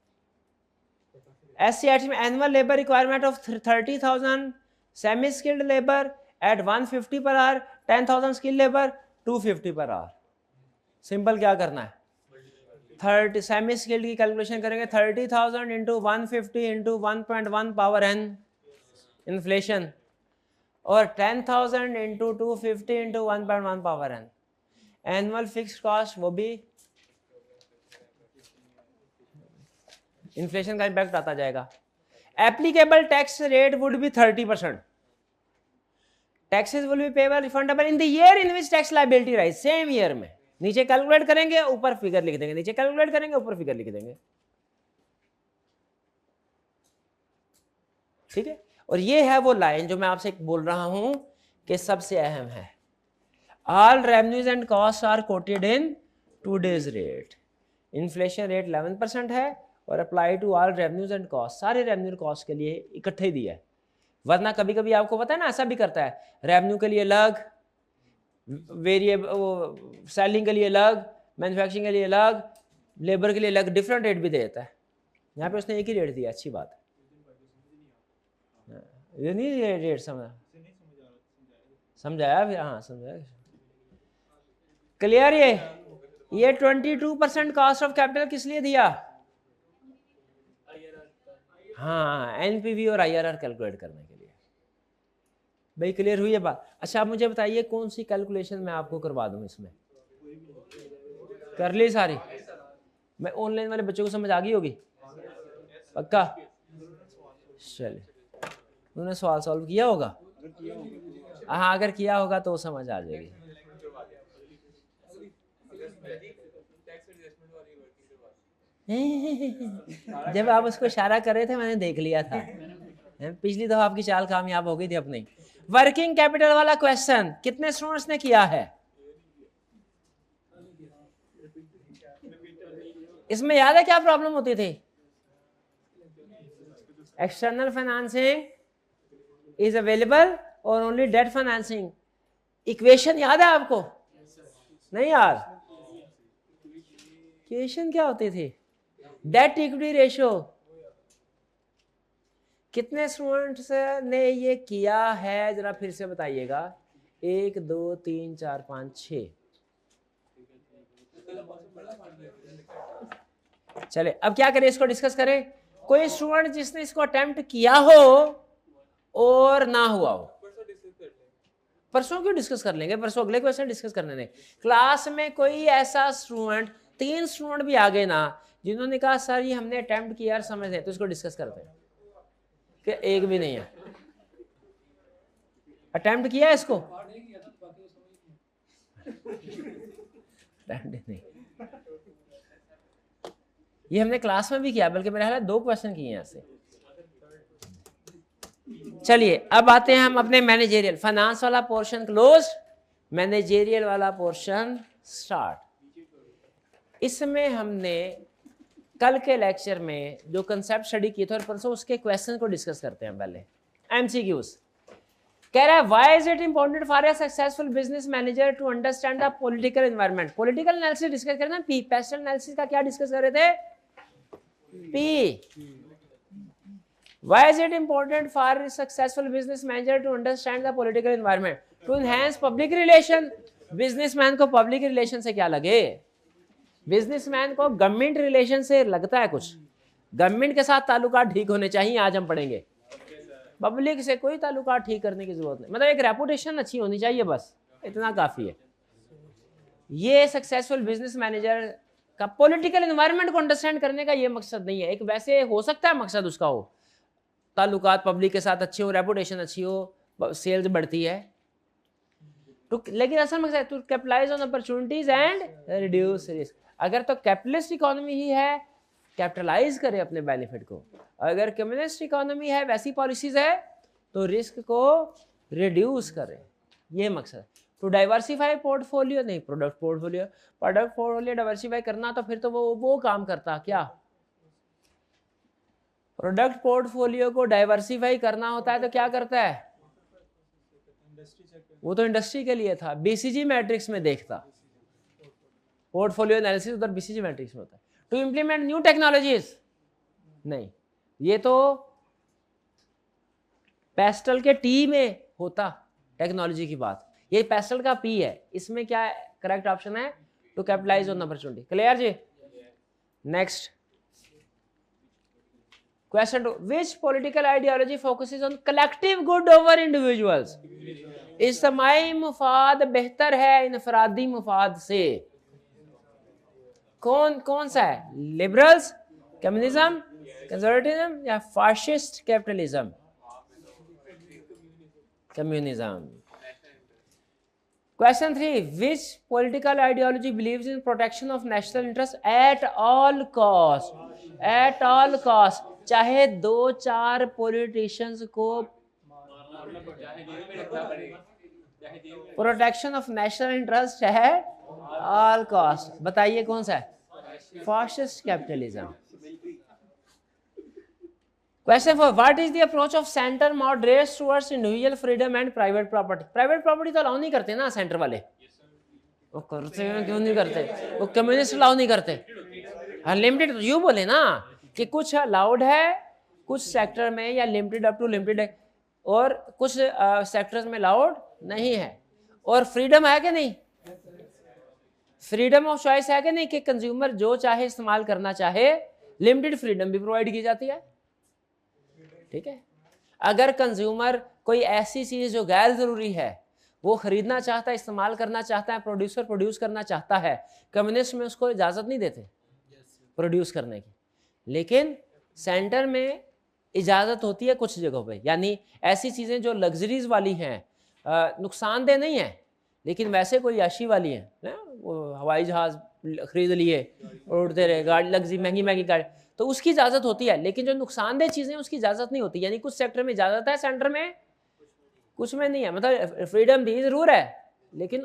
एससीआईटी में annual labour requirement of 30,000 semi skilled labour at 150 per our, 10,000 skilled labour 250 per hour. Simple क्या करना है, 30 सेमी स्किल्ड की कैलकुलेशन करेंगे, 30,000 into 150 into 1.1 power n inflation, और 10,000 into 250 into 1.1 power n annual fix cost, वो भी inflation का impact आता जाएगा। Applicable tax rate would be 30%। Taxes will be payable refundable in the year in which tax liability rise, same year में। नीचे calculate करेंगे, ऊपर फिगर लिख देंगे, नीचे कैलकुलेट करेंगे, ऊपर फिगर लिख देंगे। ठीक है, और ये है वो लाइन जो मैं आपसे बोल रहा हूं कि सबसे अहम है। All revenues and cost are quoted in today's rate. Inflation rate 11% है और apply to all revenues and cost, सारे रेवेन्यू कॉस्ट के लिए इकट्ठे दिया है। वरना कभी कभी आपको पता है ना, ऐसा भी करता है, रेवेन्यू के लिए अलग, वेरिएबल सेलिंग के लिए अलग, मैन्युफैक्चरिंग के लिए अलग, लेबर के लिए अलग, डिफरेंट रेट भी दे देता है। यहाँ पे उसने एक ही रेट दिया, अच्छी बात है। ये नहीं रेट समझाया फिर, हाँ समझाया, क्लियर। ये 22% कॉस्ट ऑफ कैपिटल किस लिए दिया, हाँ एनपीवी और आईआरआर कैलकुलेट करने के लिए। भाई क्लियर हुई है बात। अच्छा आप मुझे बताइए कौन सी कैलकुलेशन मैं आपको करवा दूं, इसमें कर ली सारी। मैं ऑनलाइन वाले बच्चों को समझ आ गई होगी पक्का, चलिए उन्होंने सवाल सॉल्व किया होगा, हाँ अगर किया होगा तो समझ आ जाएगी। जब आप उसको इशारा कर रहे थे मैंने देख लिया था, पिछली दफा आपकी चाल कामयाब हो गई थी अपनी। वर्किंग कैपिटल वाला क्वेश्चन कितने स्टूडेंट्स ने किया है, इसमें याद है क्या प्रॉब्लम होती थी, एक्सटर्नल फाइनेंसिंग इज अवेलेबल और ओनली डेट फाइनेंसिंग। इक्वेशन याद है आपको, नहीं यार, इक्वेशन क्या होती थी, डेट इक्विटी रेशियो। कितने स्टूडेंट्स ने ये किया है जरा फिर से बताइएगा, 1 2 3 4 5 6। चले अब क्या करें, इसको डिस्कस करें। कोई स्टूडेंट जिसने इसको अटेम्प्ट किया हो और ना हुआ हो, परसों क्यों डिस्कस कर लेंगे, परसों अगले क्वेश्चन डिस्कस करने दें। क्लास में कोई ऐसा स्टूडेंट, 3 स्टूडेंट भी आ गए ना जिन्होंने कहा सर ये हमने अटेम्प्ट किया यार समझ है, तो इसको डिस्कस करते हैं। कि एक भी नहीं है अटेम्प्ट किया है इसको, नहीं ये हमने क्लास में भी किया, बल्कि मेरे ख्याल 2 क्वेश्चन किए हैं ऐसे। चलिए अब आते हैं हम अपने मैनेजेरियल, फाइनेंस वाला पोर्शन क्लोज, मैनेजेरियल वाला पोर्शन स्टार्ट। इसमें हमने कल के लेक्चर में जो कंसेप्ट स्टडी किए थे और परसों उसके क्वेश्चन को डिस्कस करते हैं। पहले एमसीक्यूज कह रहा है, why is it important for a successful business manager to understand the political environment. Political analysis discuss कर रहे थे, पी पेस्टल एनालिसिस का क्या डिस्कस कर रहे थे, P. Why is it important for a successful business manager to understand the political environment? To enhance public relation। Businessman को public relation से क्या लगे, बिजनेसमैन को गवर्नमेंट रिलेशन से लगता है कुछ, गवर्नमेंट के साथ ताल्लुकात ठीक होने चाहिए, आज हम पढ़ेंगे। पब्लिक से कोई ताल्लुकात ठीक करने की जरूरत नहीं, मतलब एक रेपुटेशन अच्छी होनी चाहिए, बस इतना काफी है। ये सक्सेसफुल बिजनेस मैनेजर का पॉलिटिकल एनवायरनमेंट को अंडरस्टैंड करने का ये मकसद नहीं है। एक वैसे हो सकता है मकसद उसका हो, ताल्लुकात पब्लिक के साथ अच्छे हो, रेपुटेशन अच्छी हो, सेल्स बढ़ती है, तो लेकिन असल मकसद to capitalise on opportunities and reduce risk. अगर तो कैपिटलिस्ट इकोनॉमी ही है, कैपिटलाइज करे अपने बेनिफिट को। अगर कम्युनिस्ट इकोनॉमी है, वैसी पॉलिसीज है, तो रिस्क को रिड्यूस करे, ये मकसद। टू डाइवर्सिफाई पोर्टफोलियो, नहीं product portfolio, product portfolio diversify करना तो फिर तो वो काम करता क्या, प्रोडक्ट पोर्टफोलियो को डाइवर्सिफाई करना होता है तो क्या करता है, वो तो इंडस्ट्री के लिए था, बीसीजी मैट्रिक्स में देखता, पोर्टफोलियो एनालिसिस उधर बीसीजी मैट्रिक्स में होता है। टू इंप्लीमेंट न्यू टेक्नोलॉजीज, नहीं, ये तो पेस्टल के टी में होता टेक्नोलॉजी की बात, ये पेस्टल का पी है, इसमें क्या करेक्ट ऑप्शन है, to capitalise on opportunity. Clear जी? Next question 2, which political ideology focuses on collective good over individuals? इज्तिमाई मुफाद बेहतर है इनफरादी मुफाद से। कौन सा है? लिबरल्स, कम्युनिज्म, कंजर्वेटिज्म या fascist capitalism? Communism. Question 3, which political ideology believes in protection of national interest at all cost? At all cost, चाहे 2-4 पॉलिटिशियंस को प्रोटेक्शन ऑफ नेशनल इंटरेस्ट है ऑल कॉस्ट। बताइए कौन सा है? Fascist capitalism. Question 4, what is the approach of center moderates towards individual freedom and private property? Private property तो allow नहीं करते ना सेंटर वाले, वो करते हैं क्यों नहीं करते? वो कम्युनिस्ट अलाउ नहीं करते। हाँ लिमिटेड, यू बोले ना कि कुछ अलाउड है कुछ सेक्टर में, या लिमिटेड अप टू लिमिटेड है, और कुछ सेक्टर्स में अलाउड नहीं है। और फ्रीडम है कि नहीं? फ्रीडम ऑफ चॉइस है कि नहीं, कि कंज्यूमर जो चाहे इस्तेमाल करना चाहे, लिमिटेड फ्रीडम भी प्रोवाइड की जाती है। ठीक है, अगर कंज्यूमर कोई ऐसी चीज जो गैर जरूरी है वो खरीदना चाहता है, इस्तेमाल करना चाहता है, प्रोड्यूसर प्रोड्यूस करना चाहता है, कम्युनिस्ट में उसको इजाजत नहीं देते प्रोड्यूस करने की, लेकिन सेंटर में इजाजत होती है कुछ जगहों पे। यानी ऐसी चीजें जो लग्जरीज वाली हैं, नुकसानदेह नहीं है लेकिन वैसे कोई याशी वाली है ना, वो हवाई जहाज खरीद लिए उड़ते रहे, गाड़ी लग्जरी महंगी महंगी गाड़ी, तो उसकी इजाजत होती है। लेकिन जो नुकसानदेह चीजें उसकी इजाजत नहीं होती। यानी कुछ सेक्टर में इजाजत है, सेंटर में कुछ में नहीं है। मतलब फ्रीडम दी जरूर है लेकिन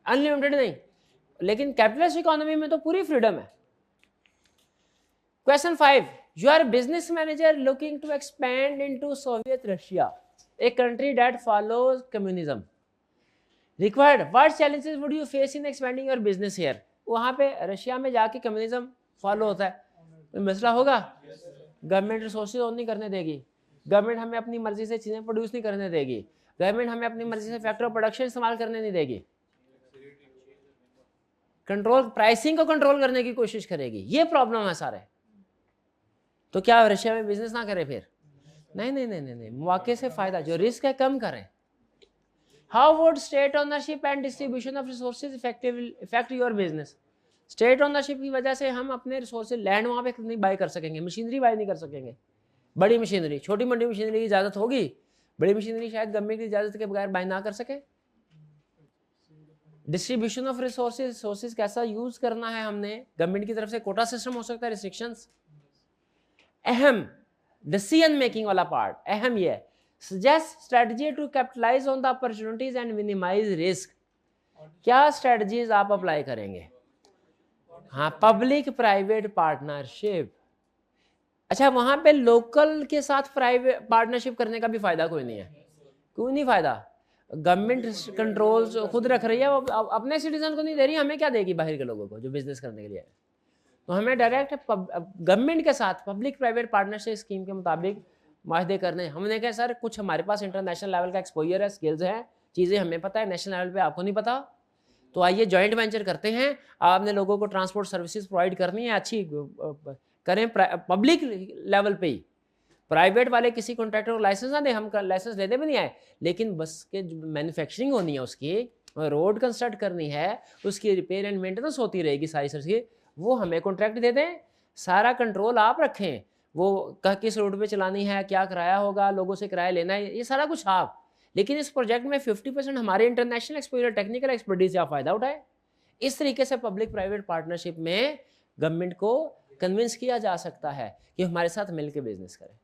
अनलिमिटेड नहीं। लेकिन कैपिटलिस्ट इकोनॉमी में तो पूरी फ्रीडम है। Question 5, you are business manager looking to expand into Soviet Russia, a country that follows communism. Required what challenges would you face in expanding your business here? वहां पे Russia में जाके communism follow होता है, मसला होगा। Government resources on नहीं करने देगी, गवर्नमेंट हमें अपनी मर्जी से चीजें प्रोड्यूस नहीं करने देगी, गवर्नमेंट हमें अपनी मर्जी से फैक्टर ऑफ प्रोडक्शन इस्तेमाल करने नहीं देगी, कंट्रोल प्राइसिंग को कंट्रोल करने की कोशिश करेगी। ये प्रॉब्लम है सारे। तो क्या रशिया में बिजनेस ना करें फिर? नहीं नहीं नहीं नहीं, नहीं। मौके से फायदा, जो रिस्क है कम करें। How would state ownership and distribution of resources effect your business? State ownership की वजह से हम अपने रिसोर्सेज, लैंड वहाँ पे नहीं बाय कर सकेंगे, मशीनरी बाय नहीं कर सकेंगे, बड़ी मशीनरी, छोटी मोटी मशीनरी की इजाज़त होगी, बड़ी मशीनरी शायद गवर्नमेंट की इजाज़त के बगैर बाय ना कर सके। डिस्ट्रीब्यूशन ऑफ रिसोर्सेज कैसा यूज करना है हमने, गवर्नमेंट की तरफ से कोटा सिस्टम हो सकता है, रिस्ट्रिक्शंस। अहम डिसीजन मेकिंग वाला पार्ट अहम ये है। Suggest strategy to capitalise on the opportunities and minimise risk. क्या स्ट्रेटजीज आप अप्लाई करेंगे? हाँ, पब्लिक प्राइवेट पार्टनरशिप। अच्छा, वहां पे लोकल के साथ प्राइवेट पार्टनरशिप करने का भी फायदा कोई नहीं है। क्यों नहीं फायदा? गवर्नमेंट कंट्रोल्स खुद रख रही है, वो अपने सिटीजन को नहीं दे रही, हमें क्या देगी बाहर के लोगों को जो बिजनेस करने के लिए है। तो हमें डायरेक्ट गवर्नमेंट के साथ पब्लिक प्राइवेट पार्टनरशिप स्कीम के मुताबिक माहदे करने। हमने कहा सर कुछ हमारे पास इंटरनेशनल लेवल का एक्सपोजर है, स्किल्स है, चीज़ें हमें पता है, नेशनल लेवल पे आपको नहीं पता, तो आइए जॉइंट वेंचर करते हैं। आपने लोगों को ट्रांसपोर्ट सर्विसेज प्रोवाइड करनी है, अच्छी करें पब्लिक लेवल पे ही। प्राइवेट वाले किसी कॉन्ट्रैक्टर को लाइसेंस ना दे, हम लाइसेंस लेते भी नहीं आए, लेकिन बस के मैन्युफैक्चरिंग होनी है, उसकी रोड कंस्ट्रक्ट करनी है, उसकी रिपेयर एंड मेंटेनेंस होती रहेगी सारी सर्विस की, वो हमें कॉन्ट्रैक्ट दे दें, सारा कंट्रोल आप रखें, वो किस रोड पे चलानी है, क्या किराया होगा, लोगों से किराया लेना है, ये सारा कुछ आप। लेकिन इस प्रोजेक्ट में 50% हमारे इंटरनेशनल एक्सपोजर, टेक्निकल एक्सपर्टीज से आप फायदा उठाए। इस तरीके से पब्लिक प्राइवेट पार्टनरशिप में गवर्नमेंट को कन्विंस किया जा सकता है कि हमारे साथ मिलकर बिजनेस करें।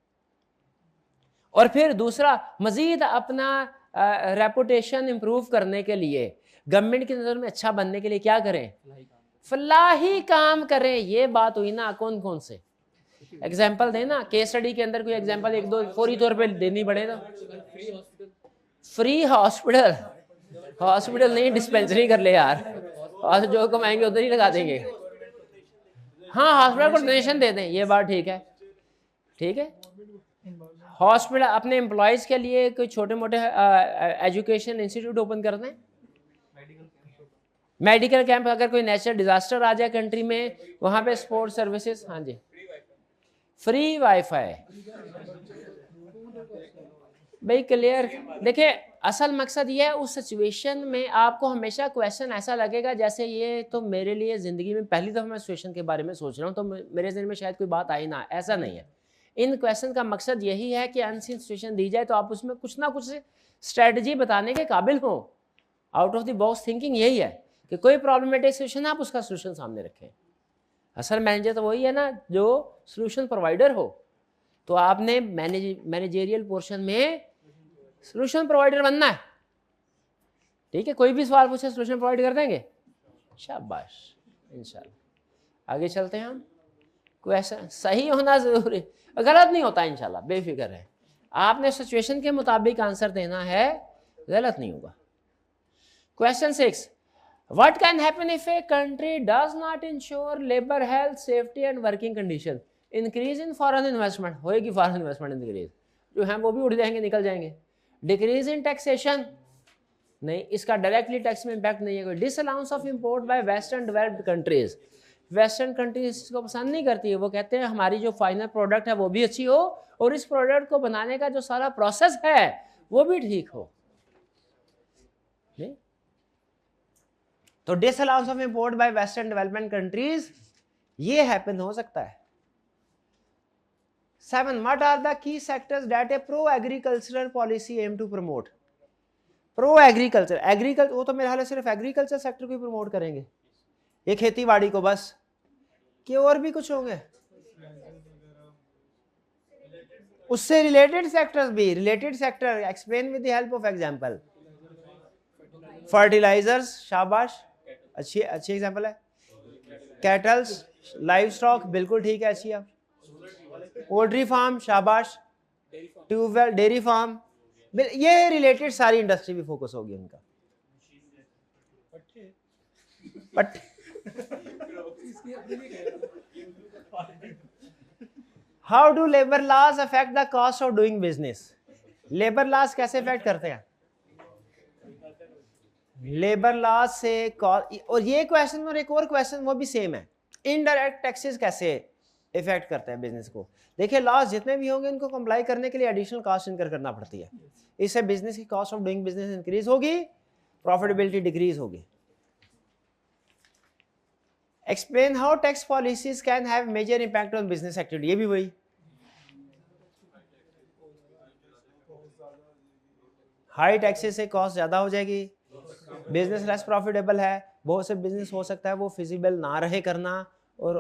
और फिर दूसरा, मजीद अपना रेपुटेशन इंप्रूव करने के लिए, गवर्नमेंट की नज़र में अच्छा बनने के लिए क्या करें? फलाही काम करें। ये बात हुई ना, कौन कौन से एग्जाम्पल देना, केस स्टडी के अंदर कोई एग्जाम्पल एक दो फौरी तौर पे देनी पड़े तो। फ्री हॉस्पिटल, हॉस्पिटल नहीं डिस्पेंसरी कर ले यार, और जो कमाएंगे उधर ही लगा देंगे। हाँ, हॉस्पिटल को डोनेशन दे दें, ये बात ठीक है, ठीक है। हॉस्पिटल अपने एम्प्लॉयज़ के लिए कोई छोटे मोटे एजुकेशन इंस्टीट्यूट ओपन करना है, मेडिकल कैंप, अगर कोई नेचुरल डिजास्टर आ जाए कंट्री में वहाँ पे स्पोर्ट्स सर्विसेज। हाँ जी, फ्री वाईफाई भाई क्लियर। देखिए असल मकसद ये है, उस सिचुएशन में आपको हमेशा क्वेश्चन ऐसा लगेगा जैसे ये तो मेरे लिए ज़िंदगी में पहली दफ़ा मैं सिचुएशन के बारे में सोच रहा हूँ, तो मेरे ज़हन में शायद कोई बात आई ना। ऐसा नहीं है, इन क्वेश्चन का मकसद यही है कि अनसीन सिचुएशन दी जाए तो आप उसमें कुछ ना कुछ स्ट्रेटजी बताने के काबिल हो। Out of the box thinking यही है कि कोई प्रॉब्लमेटिक सिचुएशन आप उसका सोल्यूशन सामने रखें। असल मैनेजर तो वही है ना जो सोल्यूशन प्रोवाइडर हो, तो आपने मैनेजेरियल पोर्शन में सोल्यूशन प्रोवाइडर बनना है। ठीक है, कोई भी सवाल पूछे सोल्यूशन प्रोवाइड कर देंगे, शाबाश, इंशाल्लाह। आगे चलते हैं हम। क्वेश्चन सही होना जरूरी, गलत नहीं होता इंशाल्लाह, बेफिक्र है। आपने सिचुएशन के मुताबिक आंसर देना है, गलत नहीं होगा। Question 6, what can happen if a country does not ensure labour health safety and working condition? Increase in foreign investment, होएगी फॉरेन इन्वेस्टमेंट इंक्रीज, जो हैं वो भी उड़ जाएंगे, निकल जाएंगे। डिक्रीज इन टैक्सेशन, नहीं, इसका डायरेक्टली टैक्स में इंपैक्ट नहीं है कोई। Disallowance of import bye western developed countries, western countries इसको पसंद नहीं करती है, वो कहते हैं हमारी जो फाइनल प्रोडक्ट है वो भी अच्छी हो और इस प्रोडक्ट को बनाने का जो सारा प्रोसेस है वो भी ठीक हो। नहीं? तो disallowance of import bye western development countries ये हैपन हो सकता है। 7, what are the key sectors that a pro-agricultural policy aim to promote? Pro-agriculture, agriculture, वो तो मेरे ख्याल सिर्फ एग्रीकल्चर सेक्टर को ही प्रमोट करेंगे, ये खेती बाड़ी को बस, कि और भी कुछ होंगे उससे रिलेटेड सेक्टर्स भी। Related sector explain with the help of example. Fertilisers, शाबाश, अच्छी एग्जांपल है। कैटल्स, लाइव स्टॉक, बिल्कुल ठीक है, अच्छी है। पोल्ट्री फार्म, शाबाश। ट्यूबवेल, डेयरी फार्म, ये रिलेटेड सारी इंडस्ट्री भी फोकस होगी उनका। How do labour laws affect the cost of doing business? Labour laws कैसे अफेक्ट करते हैं? लेबर लॉज से और ये क्वेश्चन और एक और क्वेश्चन वो भी सेम है, इनडायरेक्ट टैक्सेस कैसे इफेक्ट करते हैं बिजनेस को? देखिए लॉस जितने भी होंगे उनको कंप्लाई करने के लिए एडिशनल कॉस्ट इनकर करना पड़ती है, इससे बिजनेस की cost of doing business increase होगी, प्रॉफिटेबिलिटी डिक्रीज होगी। Explain how tax policies can have major impact on business activity, ये भी वही। हाई टैक्सेस से कॉस्ट ज्यादा हो जाएगी, बिजनेस लेस प्रॉफिटेबल है, बहुत से बिजनेस हो सकता है वो फिजिबल ना रहे करना, और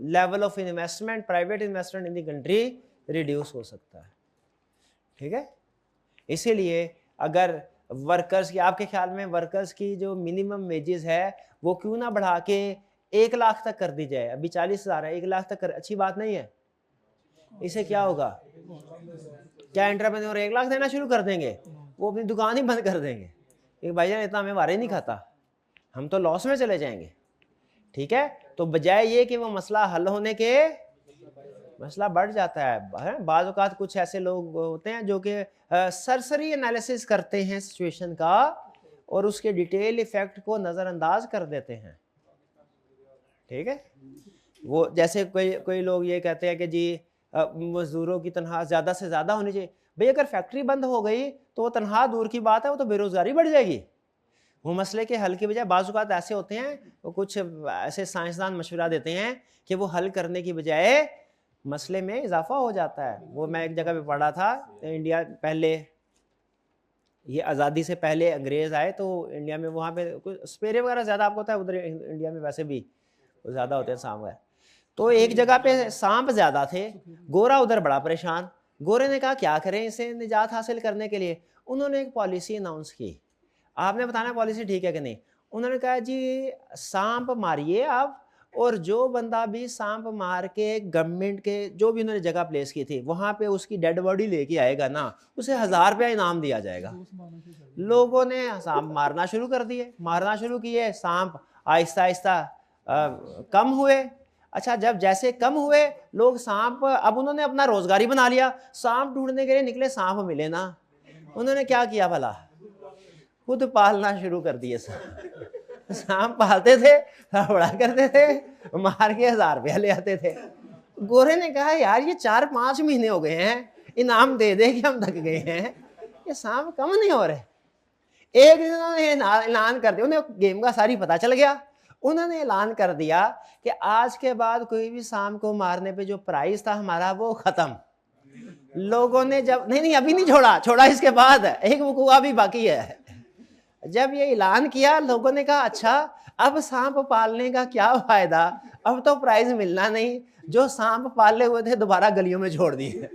level of investment, private investment in the country reduce हो सकता है। ठीक है, इसीलिए अगर वर्कर्स की, आपके ख्याल में वर्कर्स की जो मिनिमम वेजेस है वो क्यों ना बढ़ा के 1 लाख तक कर दी जाए? अभी 40,000 है, 1 लाख तक कर, अच्छी बात नहीं है? इससे क्या होगा? क्या एंटरप्रेन्योर 1 लाख देना शुरू कर देंगे? वो अपनी दुकान ही बंद कर देंगे कि भाईजान इतना हमें वारे नहीं खाता, हम तो लॉस में चले जाएंगे। ठीक है, तो बजाय ये कि वो मसला हल होने के मसला बढ़ जाता है। बाज़ औक़ात कुछ ऐसे लोग होते हैं जो कि सरसरी एनालिसिस करते हैं सिचुएशन का और उसके डिटेल इफेक्ट को नज़रअंदाज कर देते हैं। ठीक है, वो जैसे कोई लोग ये कहते हैं कि जी मजदूरों की तनख्वाह ज़्यादा से ज़्यादा होनी चाहिए। भाई अगर फैक्ट्री बंद हो गई तो वो तनख्वाह दूर की बात है, वो तो बेरोज़गारी बढ़ जाएगी। वो मसले के हल की बजाय बाज़ औक़ात ऐसे होते हैं, वो कुछ ऐसे साइंसदान मशवरा देते हैं कि वो हल करने की बजाय मसले में इजाफा हो जाता है। वो मैं एक जगह पे पढ़ा था, इंडिया पहले, ये आज़ादी से पहले अंग्रेज़ आए तो इंडिया में वहाँ पे कुछ स्पेरे वगैरह ज़्यादा, आपको होता है उधर इंडिया में वैसे भी ज़्यादा होते हैं सांप वगैरह। तो एक जगह पे सांप ज़्यादा थे, गोरा उधर बड़ा परेशान। गोरे ने कहा क्या करें इसे निजात हासिल करने के लिए? उन्होंने एक पॉलिसी अनाउंस की। आपने बताना पॉलिसी ठीक है कि नहीं? उन्होंने कहा जी सांप मारिए आप, और जो बंदा भी सांप मार के गवर्नमेंट के जो भी उन्होंने जगह प्लेस की थी वहाँ पे उसकी डेड बॉडी लेके आएगा ना, उसे 1000 रुपया इनाम दिया जाएगा। लोगों ने सांप मारना शुरू कर दिए, मारना शुरू किए, सांप आहिस्ता आहिस्ता कम हुए। अच्छा, जब जैसे कम हुए लोग सांप, अब उन्होंने अपना रोजगारी बना लिया, सांप ढूंढने के लिए निकले, सांप मिले ना, उन्होंने क्या किया भला, खुद पालना शुरू कर दिए। सांप पालते थे, बड़ा करते थे, मार के 1000 रुपया ले आते थे। गोरे ने कहा यार ये 4-5 महीने हो गए हैं, इनाम दे दे कि हम थक गए हैं, ये सांप कम नहीं हो रहे। एक दिन उन्होंने ऐलान कर दिया, उन्हें गेम का सारी पता चल गया, उन्होंने ऐलान कर दिया कि आज के बाद कोई भी सांप को मारने पे जो प्राइस था हमारा वो खत्म। लोगों ने जब नहीं अभी नहीं छोड़ा इसके बाद एक वकूआ भी बाकी है। जब ये ऐलान किया लोगों ने कहा अच्छा अब सांप पालने का क्या फायदा, अब तो प्राइज मिलना नहीं, जो सांप पाले हुए थे दोबारा गलियों में छोड़ दिए।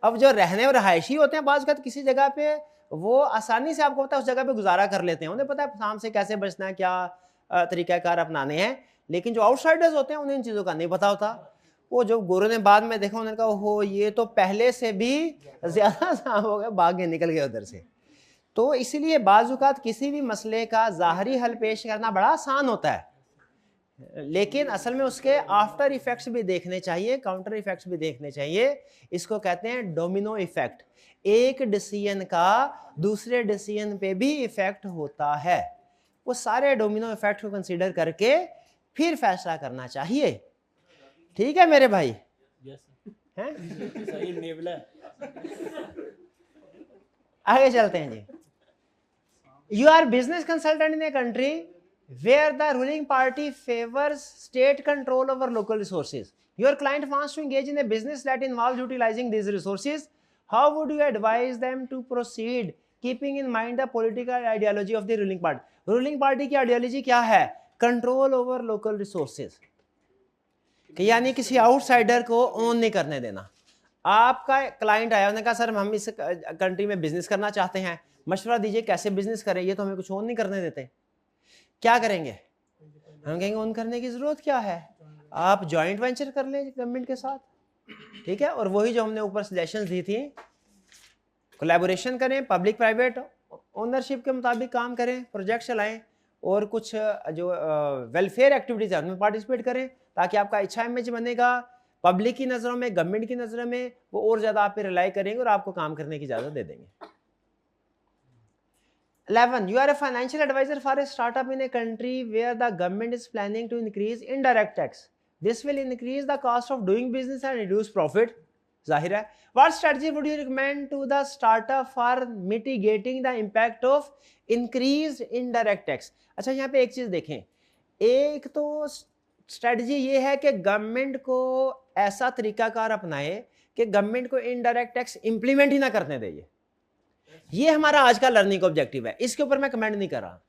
अब जो रहने और रहायशी होते हैं बाज़ वक़्त किसी जगह पे, वो आसानी से आपको पता है उस जगह पे गुजारा कर लेते हैं, उन्हें पता है सांप से कैसे बचना है, क्या तरीक़ाकार अपनाने हैं। लेकिन जो आउटसाइडर्स होते हैं उन्हें इन चीज़ों का नहीं पता होता। वो जो गोरों ने बाद में देखा, उन्होंने कहा ओहो ये तो पहले से भी ज़्यादा सांप हो गए, भाग के निकल गए उधर से। तो इसलिए बाज़ औक़ात किसी भी मसले का ज़ाहरी हल पेश करना बड़ा आसान होता है, लेकिन असल में उसके आफ्टर इफेक्ट्स भी देखने चाहिए, काउंटर इफेक्ट्स भी देखने चाहिए। इसको कहते हैं डोमिनो इफेक्ट। एक डिसीजन का दूसरे डिसीजन पे भी इफेक्ट होता है, वो सारे डोमिनो इफेक्ट को कंसीडर करके फिर फैसला करना चाहिए। ठीक है मेरे भाई? हैं? सही नेवला। आगे चलते हैं जी। You are business consultant in a country where the ruling party favors state control over local resources. Your client wants to engage in a business that involves utilizing these resources. How would you advise them to proceed, keeping in mind the political ideology of the ruling party? Ruling party की ideology क्या है? Control over local resources. कि यानी किसी outsider को own नहीं करने देना। आपका क्लाइंट आया, उन्होंने कहा सर हम इस कंट्री में बिजनेस करना चाहते हैं, मशवरा दीजिए कैसे बिजनेस करें, ये तो हमें कुछ ओन नहीं करने देते, क्या करेंगे? हम कहेंगे ओन करने की जरूरत क्या है, आप जॉइंट वेंचर कर लें गवर्नमेंट के साथ, ठीक है। और वही जो हमने ऊपर सजेशंस दी थी, कोलैबोरेशन करें, पब्लिक प्राइवेट ओनरशिप के मुताबिक काम करें, प्रोजेक्ट चलाएं, और कुछ जो वेलफेयर एक्टिविटीज है उनमें पार्टिसिपेट करें, ताकि आपका अच्छा इमेज बनेगा पब्लिक की नज़रों में, गवर्नमेंट की नज़रों में, वो और ज़्यादा आप पे रिलाई करेंगे और आपको काम करने की इजाज़त दे देंगे। 11. You are a financial advisor for a startup in a country where the government is planning to increase indirect tax. This will increase the cost of doing business and reduce profit. जाहिर है। What strategy would you recommend to the startup for mitigating the impact of increased indirect tax? अच्छा यहाँ पे एक चीज़ देखें, एक तो strategy ये है कि गवर्नमेंट को ऐसा तरीकाकार अपनाए कि गवर्नमेंट को इनडायरेक्ट टैक्स इंप्लीमेंट ही ना करने दे। ये हमारा आज का लर्निंग ऑब्जेक्टिव है, इसके ऊपर मैं कमेंट नहीं कर रहा।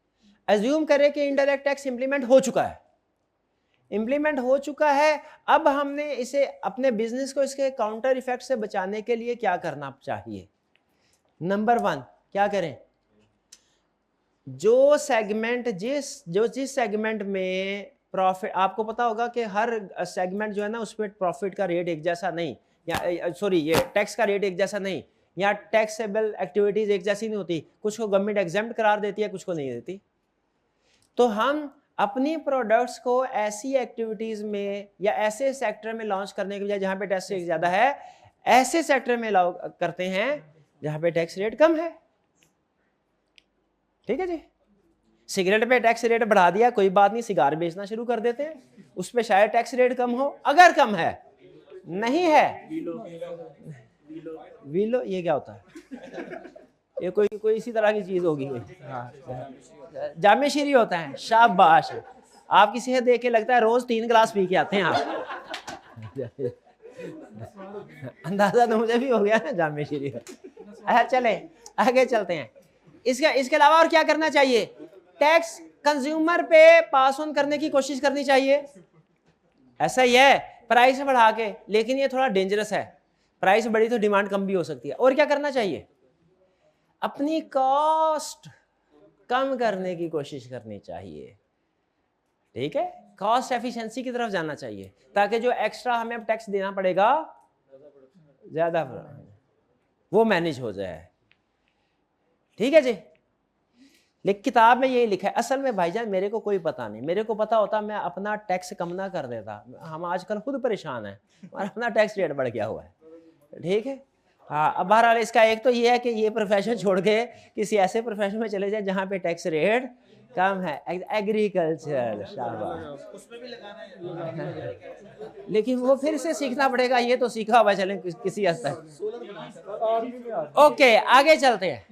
एज्यूम करें कि इनडायरेक्ट टैक्स इंप्लीमेंट हो चुका है, अब हमने इसे अपने बिजनेस को इसके काउंटर इफेक्ट से बचाने के लिए क्या करना चाहिए? नंबर 1 क्या करें? जो जिस सेगमेंट में प्रॉफिट, आपको पता होगा कि हर सेगमेंट जो है ना उसमें प्रॉफिट का रेट एक जैसा नहीं, या सॉरी ये टैक्स का रेट एक जैसा नहीं, या टैक्सेबल एक्टिविटीज एक जैसी नहीं होती, कुछ को गवर्नमेंट एग्जेम्प्ट करार देती है, कुछ को नहीं देती। तो हम अपनी प्रोडक्ट्स को ऐसी एक्टिविटीज में या ऐसे सेक्टर में लॉन्च करने के बजाय जहां पे टैक्स रेट ज्यादा है, ऐसे सेक्टर में करते हैं जहां पे टैक्स रेट कम है। ठीक है जी। सिगरेट पे टैक्स रेट बढ़ा दिया, कोई बात नहीं, सिगार बेचना शुरू कर देते हैं, उस पे शायद टैक्स रेट कम हो, अगर कम है, नहीं है वीलो ये क्या होता है? ये कोई इसी तरह की चीज होगी कोई। हाँ, जामे शीरी होता है। शाबाश, आपकी सेहत देख के लगता है रोज 3 गिलास पी के आते हैं आप। अंदाजा तो मुझे भी हो गया ना जामे शीरी का। चले आगे चलते हैं। इसके अलावा और क्या करना चाहिए? टैक्स कंज्यूमर पे पास ऑन करने की कोशिश करनी चाहिए। ऐसा ही है, प्राइस बढ़ा के, लेकिन ये थोड़ा डेंजरस है, प्राइस बढ़ी तो डिमांड कम भी हो सकती है। और क्या करना चाहिए? अपनी कॉस्ट कम करने की कोशिश करनी चाहिए। ठीक है, कॉस्ट एफिशिएंसी की तरफ जाना चाहिए, ताकि जो एक्स्ट्रा हमें अब टैक्स देना पड़ेगा ज्यादा वो मैनेज हो जाए। ठीक है जी। लेकिन किताब में यही लिखा है। असल में भाईजान मेरे को कोई पता नहीं, मेरे को पता होता मैं अपना टैक्स कम ना कर देता। हम आजकल खुद परेशान हैं और अपना टैक्स रेट बढ़ गया हुआ है, ठीक है। हाँ, अब बहरहाल इसका एक तो ये है कि ये प्रोफेशन छोड़ के किसी ऐसे प्रोफेशन में चले जाए जहाँ पे टैक्स रेट कम है। एग्रीकल्चर, शाबाश, लेकिन वो फिर से सीखना पड़ेगा, ये तो सीखा हुआ चले किसी हद तक। ओके, आगे चलते हैं।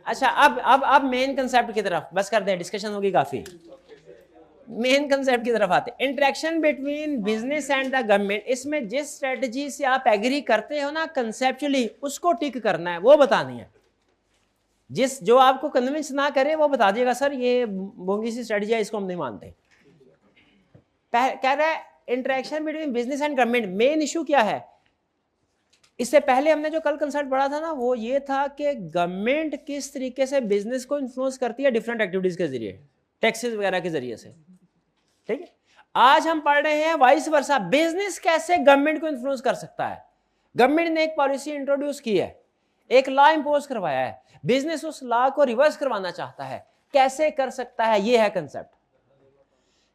अच्छा, अब मेन कंसेप्ट की तरफ बस कर दें, डिस्कशन होगी काफी। मेन कंसेप्ट की तरफ आते हैं, interaction between business and the government. इसमें जिस स्ट्रेटजी से आप एग्री करते हो ना कंसेप्चुअली, उसको टिक करना है, वो बतानी है। जो आपको कन्विंस ना करे वो बता दिएगा सर ये बोंगी सी स्ट्रेटजी है, इसको हम नहीं मानते। कह रहा है interaction between business and government. Main issue क्या है? इससे पहले हमने जो कल कंसेप्ट पढ़ा था ना, वो ये था कि गवर्नमेंट किस तरीके से बिजनेस को इन्फ्लुएंस करती है डिफरेंट एक्टिविटीज के जरिए, टैक्सेस वगैरह के जरिए से, ठीक है। आज हम पढ़ रहे हैं वाइस वर्सा, बिजनेस कैसे गवर्नमेंट को इन्फ्लुएंस कर सकता है। गवर्नमेंट ने एक पॉलिसी इंट्रोड्यूस की है, एक लॉ इंपोज करवाया है, बिजनेस उस लॉ को रिवर्स करवाना चाहता है, कैसे कर सकता है, ये है कंसेप्ट।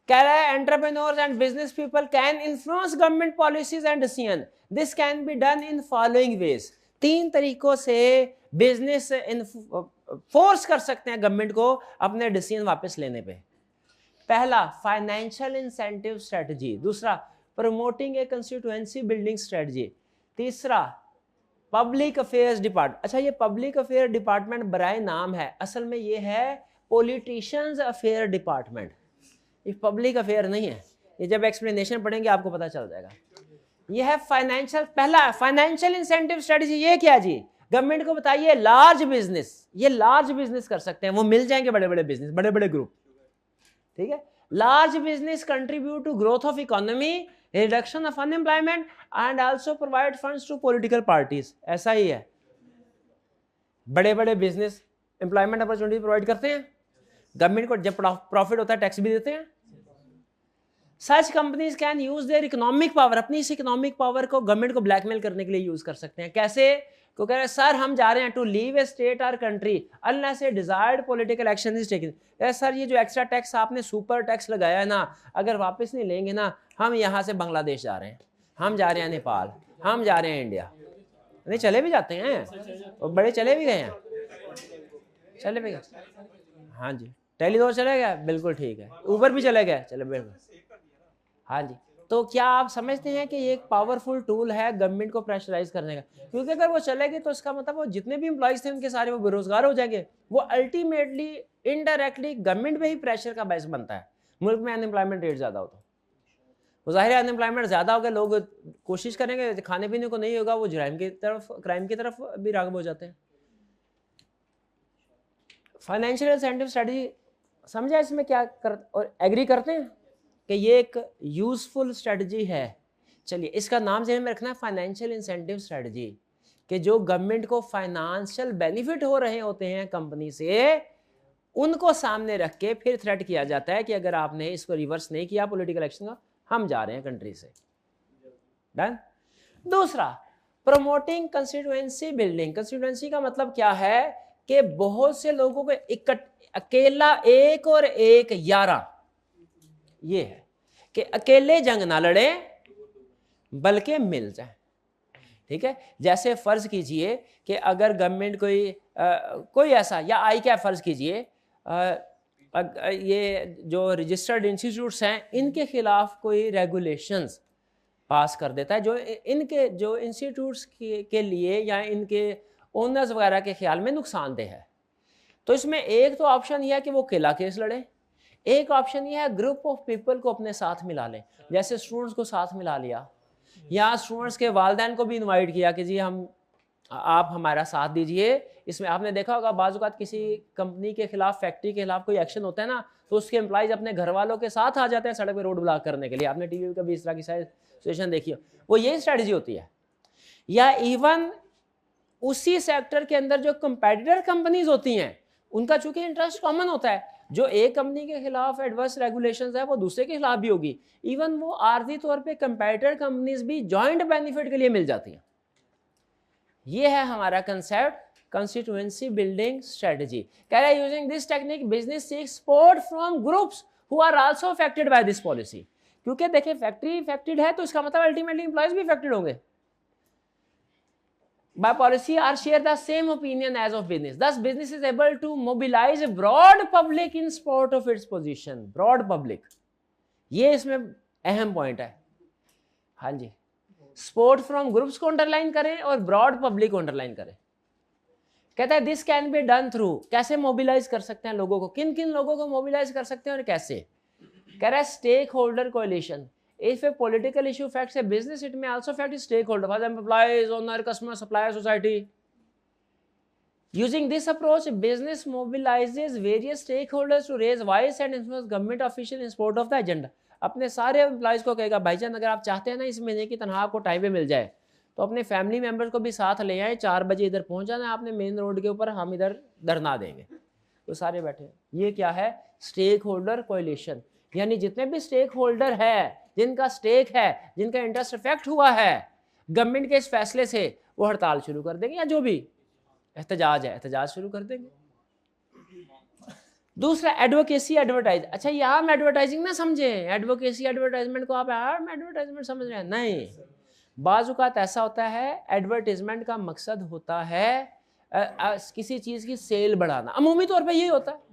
कह रहा है entrepreneurs and business people can influence government policies and decision, this can be done in following veg. 3 तरीकों से बिजनेस फोर्स कर सकते हैं गवर्नमेंट को अपने डिसीजन वापस लेने पे। पहला, फाइनेंशियल इंसेंटिव स्ट्रेटजी। दूसरा, प्रमोटिंग ए कंस्टिट्यूएंसी बिल्डिंग स्ट्रेटजी। तीसरा, पब्लिक अफेयर्स डिपार्टमेंट। अच्छा, ये पब्लिक अफेयर डिपार्टमेंट बराए नाम है, असल में ये है पॉलिटिशियंस अफेयर डिपार्टमेंट। ये पब्लिक अफेयर नहीं है, ये जब एक्सप्लेनेशन पढ़ेंगे आपको पता चल जाएगा। ये है फाइनेंशियल, पहला फाइनेंशियल इंसेंटिव स्ट्रेटजी। ये क्या जी? गवर्नमेंट को बताइए लार्ज बिजनेस, ये लार्ज बिजनेस कर सकते हैं, वो मिल जाएंगे बड़े बड़े बिजनेस, बड़े बड़े ग्रुप, ठीक है। Large business contribute to growth of economy, reduction of unemployment and also provide funds to political parties. ऐसा ही है, बड़े बड़े बिजनेस एम्प्लॉयमेंट अपॉर्चुनिटी प्रोवाइड करते हैं, गवर्नमेंट को जब प्रॉफिट होता है टैक्स भी देते हैं। Such companies can use their economic power, अपनी इस इकोनॉमिक पावर को गवर्नमेंट को ब्लैकमेल करने के लिए यूज कर सकते हैं। कैसे? तो कह रहे हैं सर हम जा रहे हैं टू लीव ए स्टेट और country unless A desired political action is taken. Sir ये जो एक्स्ट्रा टैक्स आपने सुपर टैक्स लगाया है ना, अगर वापस नहीं लेंगे ना, हम यहाँ से बांग्लादेश जा रहे हैं, हम जा रहे हैं नेपाल, हम जा रहे हैं इंडिया। नहीं, चले भी जाते हैं, और बड़े चले भी गए हैं, चले भी गए। हाँ जी, टेलीडोर चले गया, बिल्कुल ठीक है, ऊबर भी चले गए, चले बिल्कुल। हाँ जी, तो क्या आप समझते हैं कि ये एक पावरफुल टूल है गवर्नमेंट को प्रेशराइज करने का? क्योंकि अगर वो चलेगी तो इसका मतलब वो जितने भी एम्प्लॉइज थे उनके सारे वो बेरोजगार हो जाएंगे, वो अल्टीमेटली इनडायरेक्टली गवर्नमेंट पे ही प्रेशर का बायस बनता है। मुल्क में अनएम्प्लॉयमेंट रेट ज्यादा हो तो जाहिर है अनएम्प्लॉयमेंट ज्यादा होगा, लोग कोशिश करेंगे, खाने पीने को नहीं होगा, वो क्राइम की तरफ भी राग़िब हो जाते हैं। फाइनेंशियल इंसेंटिव स्ट्रेटजी समझा इसमें क्या कर, और एग्री करते हैं कि ये एक यूजफुल स्ट्रेटजी है। चलिए, इसका नाम ज़हन में रखना है फाइनेंशियल इंसेंटिव स्ट्रेटजी, कि जो गवर्नमेंट को फाइनेंशियल बेनिफिट हो रहे होते हैं कंपनी से, उनको सामने रख के फिर थ्रेट किया जाता है कि अगर आपने इसको रिवर्स नहीं किया पॉलिटिकल एक्शन का, हम जा रहे हैं कंट्री से। डन। दूसरा, प्रमोटिंग कंस्टिट्यूएंसी बिल्डिंग। कंस्टिट्यूएंसी का मतलब क्या है कि बहुत से लोगों को अकेला एक और एक 11, ये है कि अकेले जंग ना लड़े बल्कि मिल जाए, ठीक है। जैसे फर्ज कीजिए कि अगर गवर्नमेंट कोई ऐसा, या आई क्या फर्ज कीजिए, ये जो रजिस्टर्ड इंस्टीट्यूट्स हैं इनके खिलाफ कोई रेगुलेशंस पास कर देता है जो इंस्टीट्यूट्स के लिए या इनके ओनर्स वगैरह के ख्याल में नुकसानदेह है। तो इसमें एक तो ऑप्शन यह है कि वो अकेला केस लड़े, एक ऑप्शन ये है ग्रुप ऑफ पीपल को अपने साथ मिला लें, जैसे स्टूडेंट्स को साथ मिला लिया, या स्टूडेंट्स के वालिदैन को भी इनवाइट किया कि जी आप हमारा साथ दीजिए। इसमें आपने देखा होगा बाज़ औक़ात किसी कंपनी के खिलाफ, फैक्ट्री के खिलाफ कोई एक्शन होता है ना, तो उसके एम्प्लॉइज अपने घर वालों के साथ आ जाते हैं सड़क पे रोड ब्लॉक करने के लिए। आपने टीवी का भी इस तरह की सिचुएशन देखी हो, वो यही स्ट्रेटजी होती है। या इवन उसी सेक्टर के अंदर जो कंपेटिटर कंपनीज होती हैं, उनका चूंकि इंटरेस्ट कॉमन होता है, जो एक कंपनी के खिलाफ एडवर्स रेगुलेशंस है वो दूसरे के खिलाफ भी होगी। इवन वो आर्जी तौर पे कंपेटिटर कंपनीज भी जॉइंट बेनिफिट के लिए मिल जाती हैं। ये है हमारा कंसेप्ट कंस्टिट्यूएंसी बिल्डिंग स्ट्रेटजी। कह रहा है using this technique business seeks support from groups who are also affected by this policy. क्योंकि देखिए फैक्ट्री अफेक्टेड है तो इसका मतलब अल्टीमेटली एम्प्लॉयज भी अफेक्टेड होंगे। By policy are share the same opinion as of business. Thus, business is able to mobilize a broad public in support of its position. Broad public, ये इसमें अहम point है। हाँ जी, सपोर्ट फ्रॉम ग्रुप्स को underline करें और broad public को underline करें। कहता है this can be done through, कैसे मोबिलाइज कर सकते हैं लोगों को, किन किन लोगों को मोबिलाइज कर सकते हैं और कैसे। कह रहा है stakeholder coalition. If a political issue affects a business, it may also affect its stakeholder, for example, employees, owner, customer, supplier, society. Using this approach, business mobilizes various stakeholders to raise voice and influence government officials in support of the agenda. अपने सारे employees को कहेगा भाईजान अगर आप चाहते हैं ना इस महीने की तनख्वाह आपको टाइम पे मिल जाए तो अपने फैमिली मेंबर्स को भी साथ ले आए, 4 बजे इधर पहुंच जाना आपने मेन रोड के ऊपर, हम इधर धरना देंगे। तो सारे बैठे हैं। ये क्या है? स्टेक होल्डर कोएलिशन, यानी जितने भी स्टेक होल्डर है, जिनका स्टेक है, जिनका इंटरेस्ट इफेक्ट हुआ है गवर्नमेंट के इस फैसले से, वो हड़ताल शुरू कर देंगे या जो भी एहतजाज है एहतजाज शुरू कर देंगे। दूसरा एडवोकेसी एडवर्टाइज। अच्छा यहाँ हम एडवर्टाइजिंग ना समझे, एडवोकेसी एडवर्टाइजमेंट को आप यार एडवर्टाइजमेंट समझ रहे हैं, नहीं। बाज़-औक़ात ऐसा होता है एडवर्टाइजमेंट का मकसद होता है किसी चीज की सेल बढ़ाना, अमूमी तौर पे यही होता है।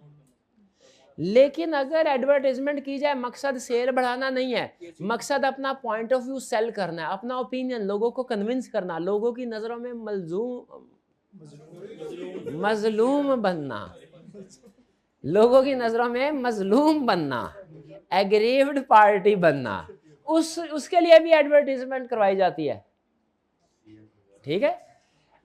लेकिन अगर एडवर्टाइजमेंट की जाए मकसद सेल बढ़ाना नहीं है, मकसद अपना पॉइंट ऑफ व्यू सेल करना है, अपना ओपिनियन लोगों को कन्विंस करना, लोगों की नजरों में मजलूम बनना, लोगों की नजरों में मजलूम बनना, एग्रीव्ड पार्टी बनना, उसके लिए भी एडवर्टाइजमेंट करवाई जाती है। ठीक है।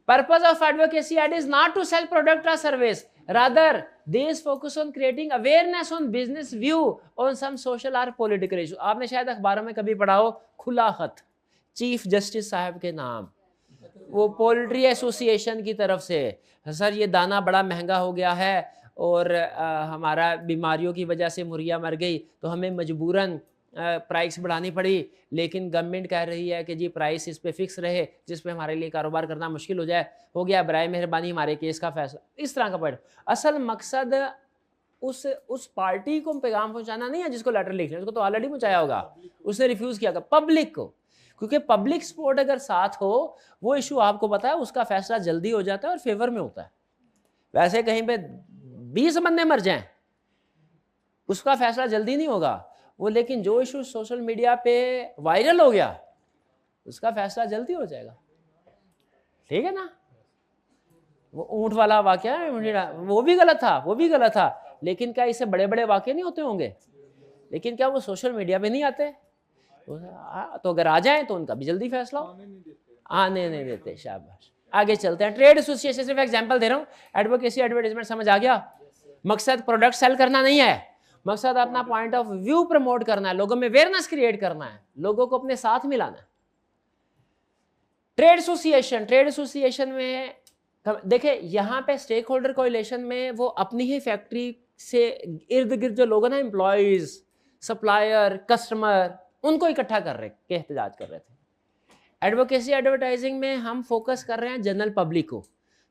Purpose of advocacy ad is not to sell product और service, rather these focus on creating awareness on business view on some social or political issue। आपने शायद अखबारों में कभी पढ़ा हो खुला खत चीफ जस्टिस साहब के नाम, वो पोल्ट्री एसोसिएशन की तरफ से, सर ये दाना बड़ा महंगा हो गया है और हमारा बीमारियों की वजह से मुर्गियाँ मर गई तो हमें मजबूरन प्राइस बढ़ानी पड़ी, लेकिन गवर्नमेंट कह रही है कि जी प्राइस इस पे फिक्स रहे जिस पे हमारे लिए कारोबार करना मुश्किल हो गया, बराए मेहरबानी हमारे केस का फैसला। इस तरह का पॉइंट। असल मकसद उस पार्टी को पैगाम पहुंचाना नहीं है जिसको लेटर लिखना है, उसको तो ऑलरेडी पहुंचाया होगा, उसने रिफ्यूज किया, पब्लिक को। क्योंकि पब्लिक सपोर्ट अगर साथ हो, वो इशू आपको पता है उसका फैसला जल्दी हो जाता है और फेवर में होता है। वैसे कहीं पे 20 बंदे मर जाएं उसका फैसला जल्दी नहीं होगा वो, लेकिन जो इशू सोशल मीडिया पे वायरल हो गया उसका फैसला जल्दी हो जाएगा। ठीक है ना। वो ऊंट वाला वाकया वो भी गलत था, वो भी गलत था, लेकिन क्या इससे बड़े बड़े वाकये नहीं होते होंगे? लेकिन क्या वो सोशल मीडिया पे नहीं आते? तो अगर आ जाए तो उनका भी जल्दी फैसला आने नहीं देते। शाबाश। आगे चलते हैं। ट्रेड एसोसिएशन, सिर्फ एग्जांपल दे रहा हूँ। एडवोकेसी एडवर्टाइजमेंट समझ आ गया। मकसद प्रोडक्ट सेल करना नहीं है, मकसद अपना पॉइंट ऑफ व्यू प्रमोट करना है, लोगों में अवेयरनेस क्रिएट करना है, लोगों को अपने साथ मिलाना है। ट्रेड एसोसिएशन में देखे यहाँ पे स्टेक होल्डर कोएलिशन में वो अपनी ही फैक्ट्री से इर्द गिर्द जो लोग हैं ना, एम्प्लॉयज, सप्लायर, कस्टमर, उनको इकट्ठा कर रहे के एहतजाज कर रहे थे। एडवोकेसी एडवर्टाइजिंग में हम फोकस कर रहे हैं जनरल पब्लिक को,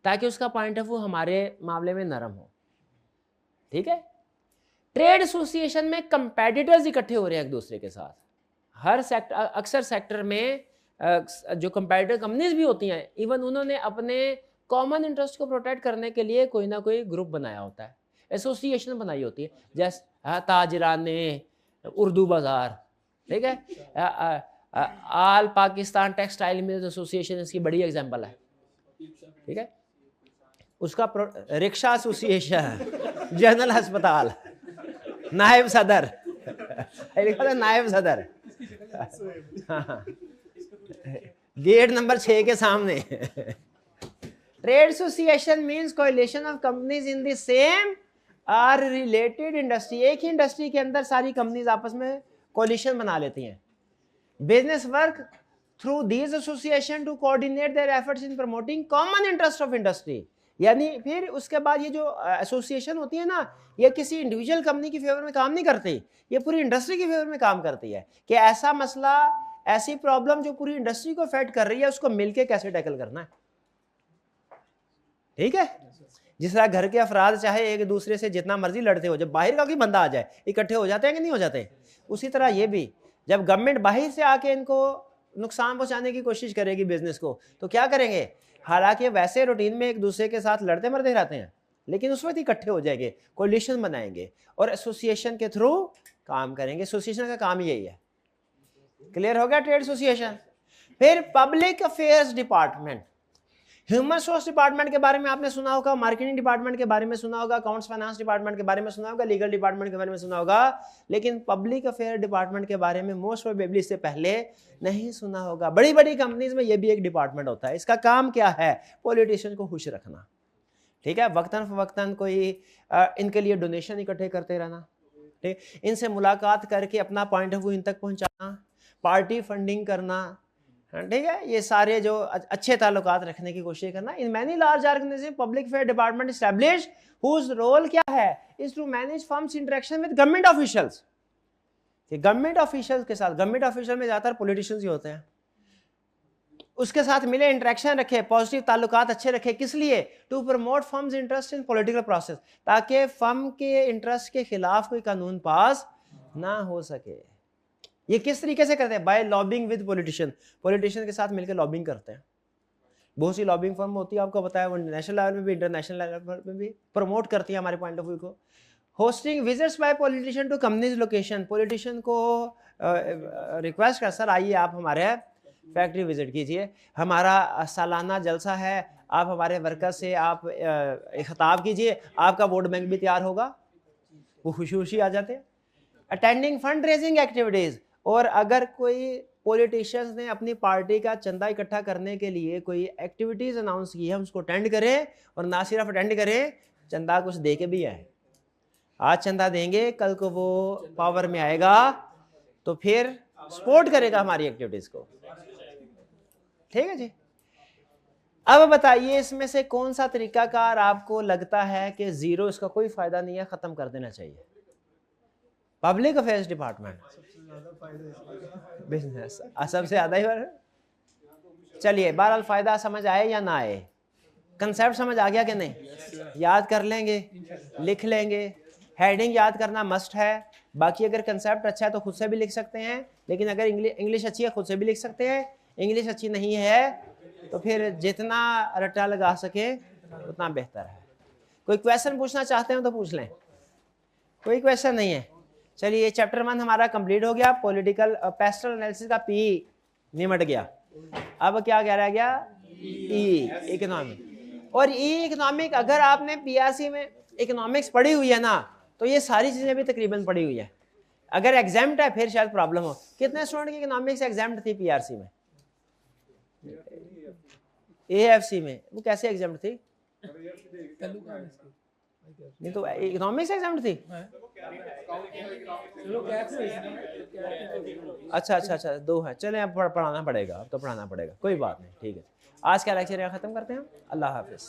ताकि उसका पॉइंट ऑफ व्यू हमारे मामले में नरम हो। ठीक है। ट्रेड एसोसिएशन में कंपेटिटर्स इकट्ठे हो रहे हैं एक दूसरे के साथ। हर सेक्टर, अक्सर सेक्टर में जो कंपेटिटर कंपनीज भी होती हैं, इवन उन्होंने अपने कॉमन इंटरेस्ट को प्रोटेक्ट करने के लिए कोई ना कोई ग्रुप बनाया होता है, एसोसिएशन बनाई होती है, जैसे ताजराने उर्दू बाजार। ठीक है। आल पाकिस्तान टेक्सटाइल मिल्स एसोसिएशन इसकी बड़ी एग्जांपल है। ठीक है। उसका रिक्शा एसोसिएशन, जनरल अस्पताल, नायब सदर, लिखा था नायब सदर, गेट नंबर 6 के सामने। Trade association means coalition of companies in the same or related industry. एक ही इंडस्ट्री के अंदर सारी कंपनीज आपस में कोएलिशन बना लेती हैं। Business work through these association to coordinate their efforts in promoting common interest of industry. यानी फिर उसके बाद ये जो एसोसिएशन होती है ना, ये किसी इंडिविजुअल कंपनी की फेवर में काम नहीं करती, ये पूरी इंडस्ट्री की फेवर में काम करती है कि ऐसा मसला, ऐसी प्रॉब्लम जो पूरी इंडस्ट्री को अफेक्ट कर रही है, उसको मिलके कैसे टैकल करना है। ठीक है। जिस तरह घर के अफराद चाहे एक दूसरे से जितना मर्जी लड़ते हो, जब बाहर का कोई बंदा आ जाए इकट्ठे हो जाते हैं कि नहीं हो जाते, उसी तरह ये भी जब गवर्नमेंट बाहर से आके इनको नुकसान पहुंचाने की कोशिश करेगी बिजनेस को, तो क्या करेंगे, हालांकि वैसे रूटीन में एक दूसरे के साथ लड़ते मरते रहते हैं, लेकिन उस वक्त इकट्ठे हो जाएंगे, कोलिशन बनाएंगे और एसोसिएशन के थ्रू काम करेंगे। एसोसिएशन का काम यही है। क्लियर हो गया ट्रेड एसोसिएशन। फिर public affairs department, human source department के बारे में आपने सुना होगा, मार्केटिंग डिपार्टमेंट के बारे में सुना होगा, अकाउंट्स फाइनेंस डिपार्टमेंट के बारे में सुना होगा, लीगल डिपार्टमेंट के बारे में सुना होगा, लेकिन पब्लिक अफेयर डिपार्टमेंट के बारे में मोस्ट प्रोबेबली इससे पहले नहीं सुना होगा। बड़ी बड़ी कंपनीज में ये भी एक डिपार्टमेंट होता है। इसका काम क्या है, पॉलिटिशियन को खुश रखना, ठीक है, वक्तन फवक्तन कोई इनके लिए डोनेशन इकट्ठे करते रहना, ठीक, इनसे मुलाकात करके अपना पॉइंट ऑफ व्यू इन तक पहुंचाना, पार्टी फंडिंग करना, ठीक है, ये सारे जो अच्छे ताल्लुकात रखने की कोशिश करना। In many large organisation public affair department establish whose role क्या है, is to manage firms interaction with government officials. Government officials के साथ, गवर्नमेंट ऑफिशियल में ज्यादातर पॉलिटिशियंस ही होते हैं, उसके साथ मिले, इंटरेक्शन रखे, पॉजिटिव ताल्लुकात अच्छे रखे, किस लिए, to promote firms interest in political process, ताकि फर्म के इंटरेस्ट के खिलाफ कोई कानून पास ना हो सके। ये किस तरीके से करते हैं, by lobbying with politician, politician के साथ मिलकर लॉबिंग करते हैं। बहुत सी लॉबिंग फर्म होती है, आपको बताया, वो नेशनल लेवल में भी इंटरनेशनल लेवल में भी प्रमोट करती है हमारे पॉइंट ऑफ व्यू को। Hosting visits by politician to companies location, politician को रिक्वेस्ट कर, सर आइए आप हमारे फैक्ट्री विजिट कीजिए, हमारा सालाना जलसा है, आप हमारे वर्कर से आप खिताब कीजिए, आपका वोट बैंक भी तैयार होगा। वो खुशी खुशी आ जाते हैं। अटेंडिंग फंड रेजिंग एक्टिविटीज, और अगर कोई पॉलिटिशियंस ने अपनी पार्टी का चंदा इकट्ठा करने के लिए कोई एक्टिविटीज अनाउंस की है, उसको अटेंड करें, और ना सिर्फ अटेंड करें, चंदा कुछ दे के भी आए। आज चंदा देंगे, कल को वो पावर में आएगा तो फिर सपोर्ट करेगा हमारी एक्टिविटीज को, ठीक है जी। अब बताइए इसमें से कौन सा तरीकाकार आपको लगता है कि जीरो, इसका कोई फायदा नहीं है, खत्म कर देना चाहिए। पब्लिक अफेयर्स डिपार्टमेंट, बिजनेस सबसे ज्यादा ही। चलिए बहरहाल फायदा समझ आए या ना आए, कंसेप्ट समझ आ गया कि नहीं, याद कर लेंगे, लिख लेंगे, हेडिंग याद करना मस्ट है। बाकी अगर कंसेप्ट अच्छा है तो खुद से भी लिख सकते हैं, लेकिन अगर इंग्लिश अच्छी है खुद से भी लिख सकते हैं, इंग्लिश अच्छी नहीं है तो फिर जितना रट्टा लगा सके उतना बेहतर है। कोई क्वेश्चन पूछना चाहते हो तो पूछ लें, कोई क्वेश्चन नहीं है। चलिए चैप्टर 1 हमारा कंप्लीट हो गया, पॉलिटिकल पेस्टल एनालिसिस का पी निमट गया। अब क्या कह रहा गया, ई इकोनॉमिक। और ई इकोनॉमिक अगर आपने पीआरसी में इकोनॉमिक्स पढ़ी हुई है ना, तो ये सारी चीजें भी तकरीबन पढ़ी हुई है। अगर एग्जाम्प्ट है फिर शायद प्रॉब्लम हो। कितने स्टूडेंट की इकोनॉमिक्स एग्जाम्प्ट थी पीआरसी में, एएफसी में? वो कैसे एग्जाम्प्ट थी? नहीं तो इकोनॉमिक्स एग्जाम्प्ट थी। अच्छा 2 है। चलें अब पढ़ाना पड़ेगा, अब तो पढ़ाना पड़ेगा, कोई बात नहीं, ठीक है। आज का लेक्चर यहाँ खत्म करते हैं। अल्लाह हाफिज।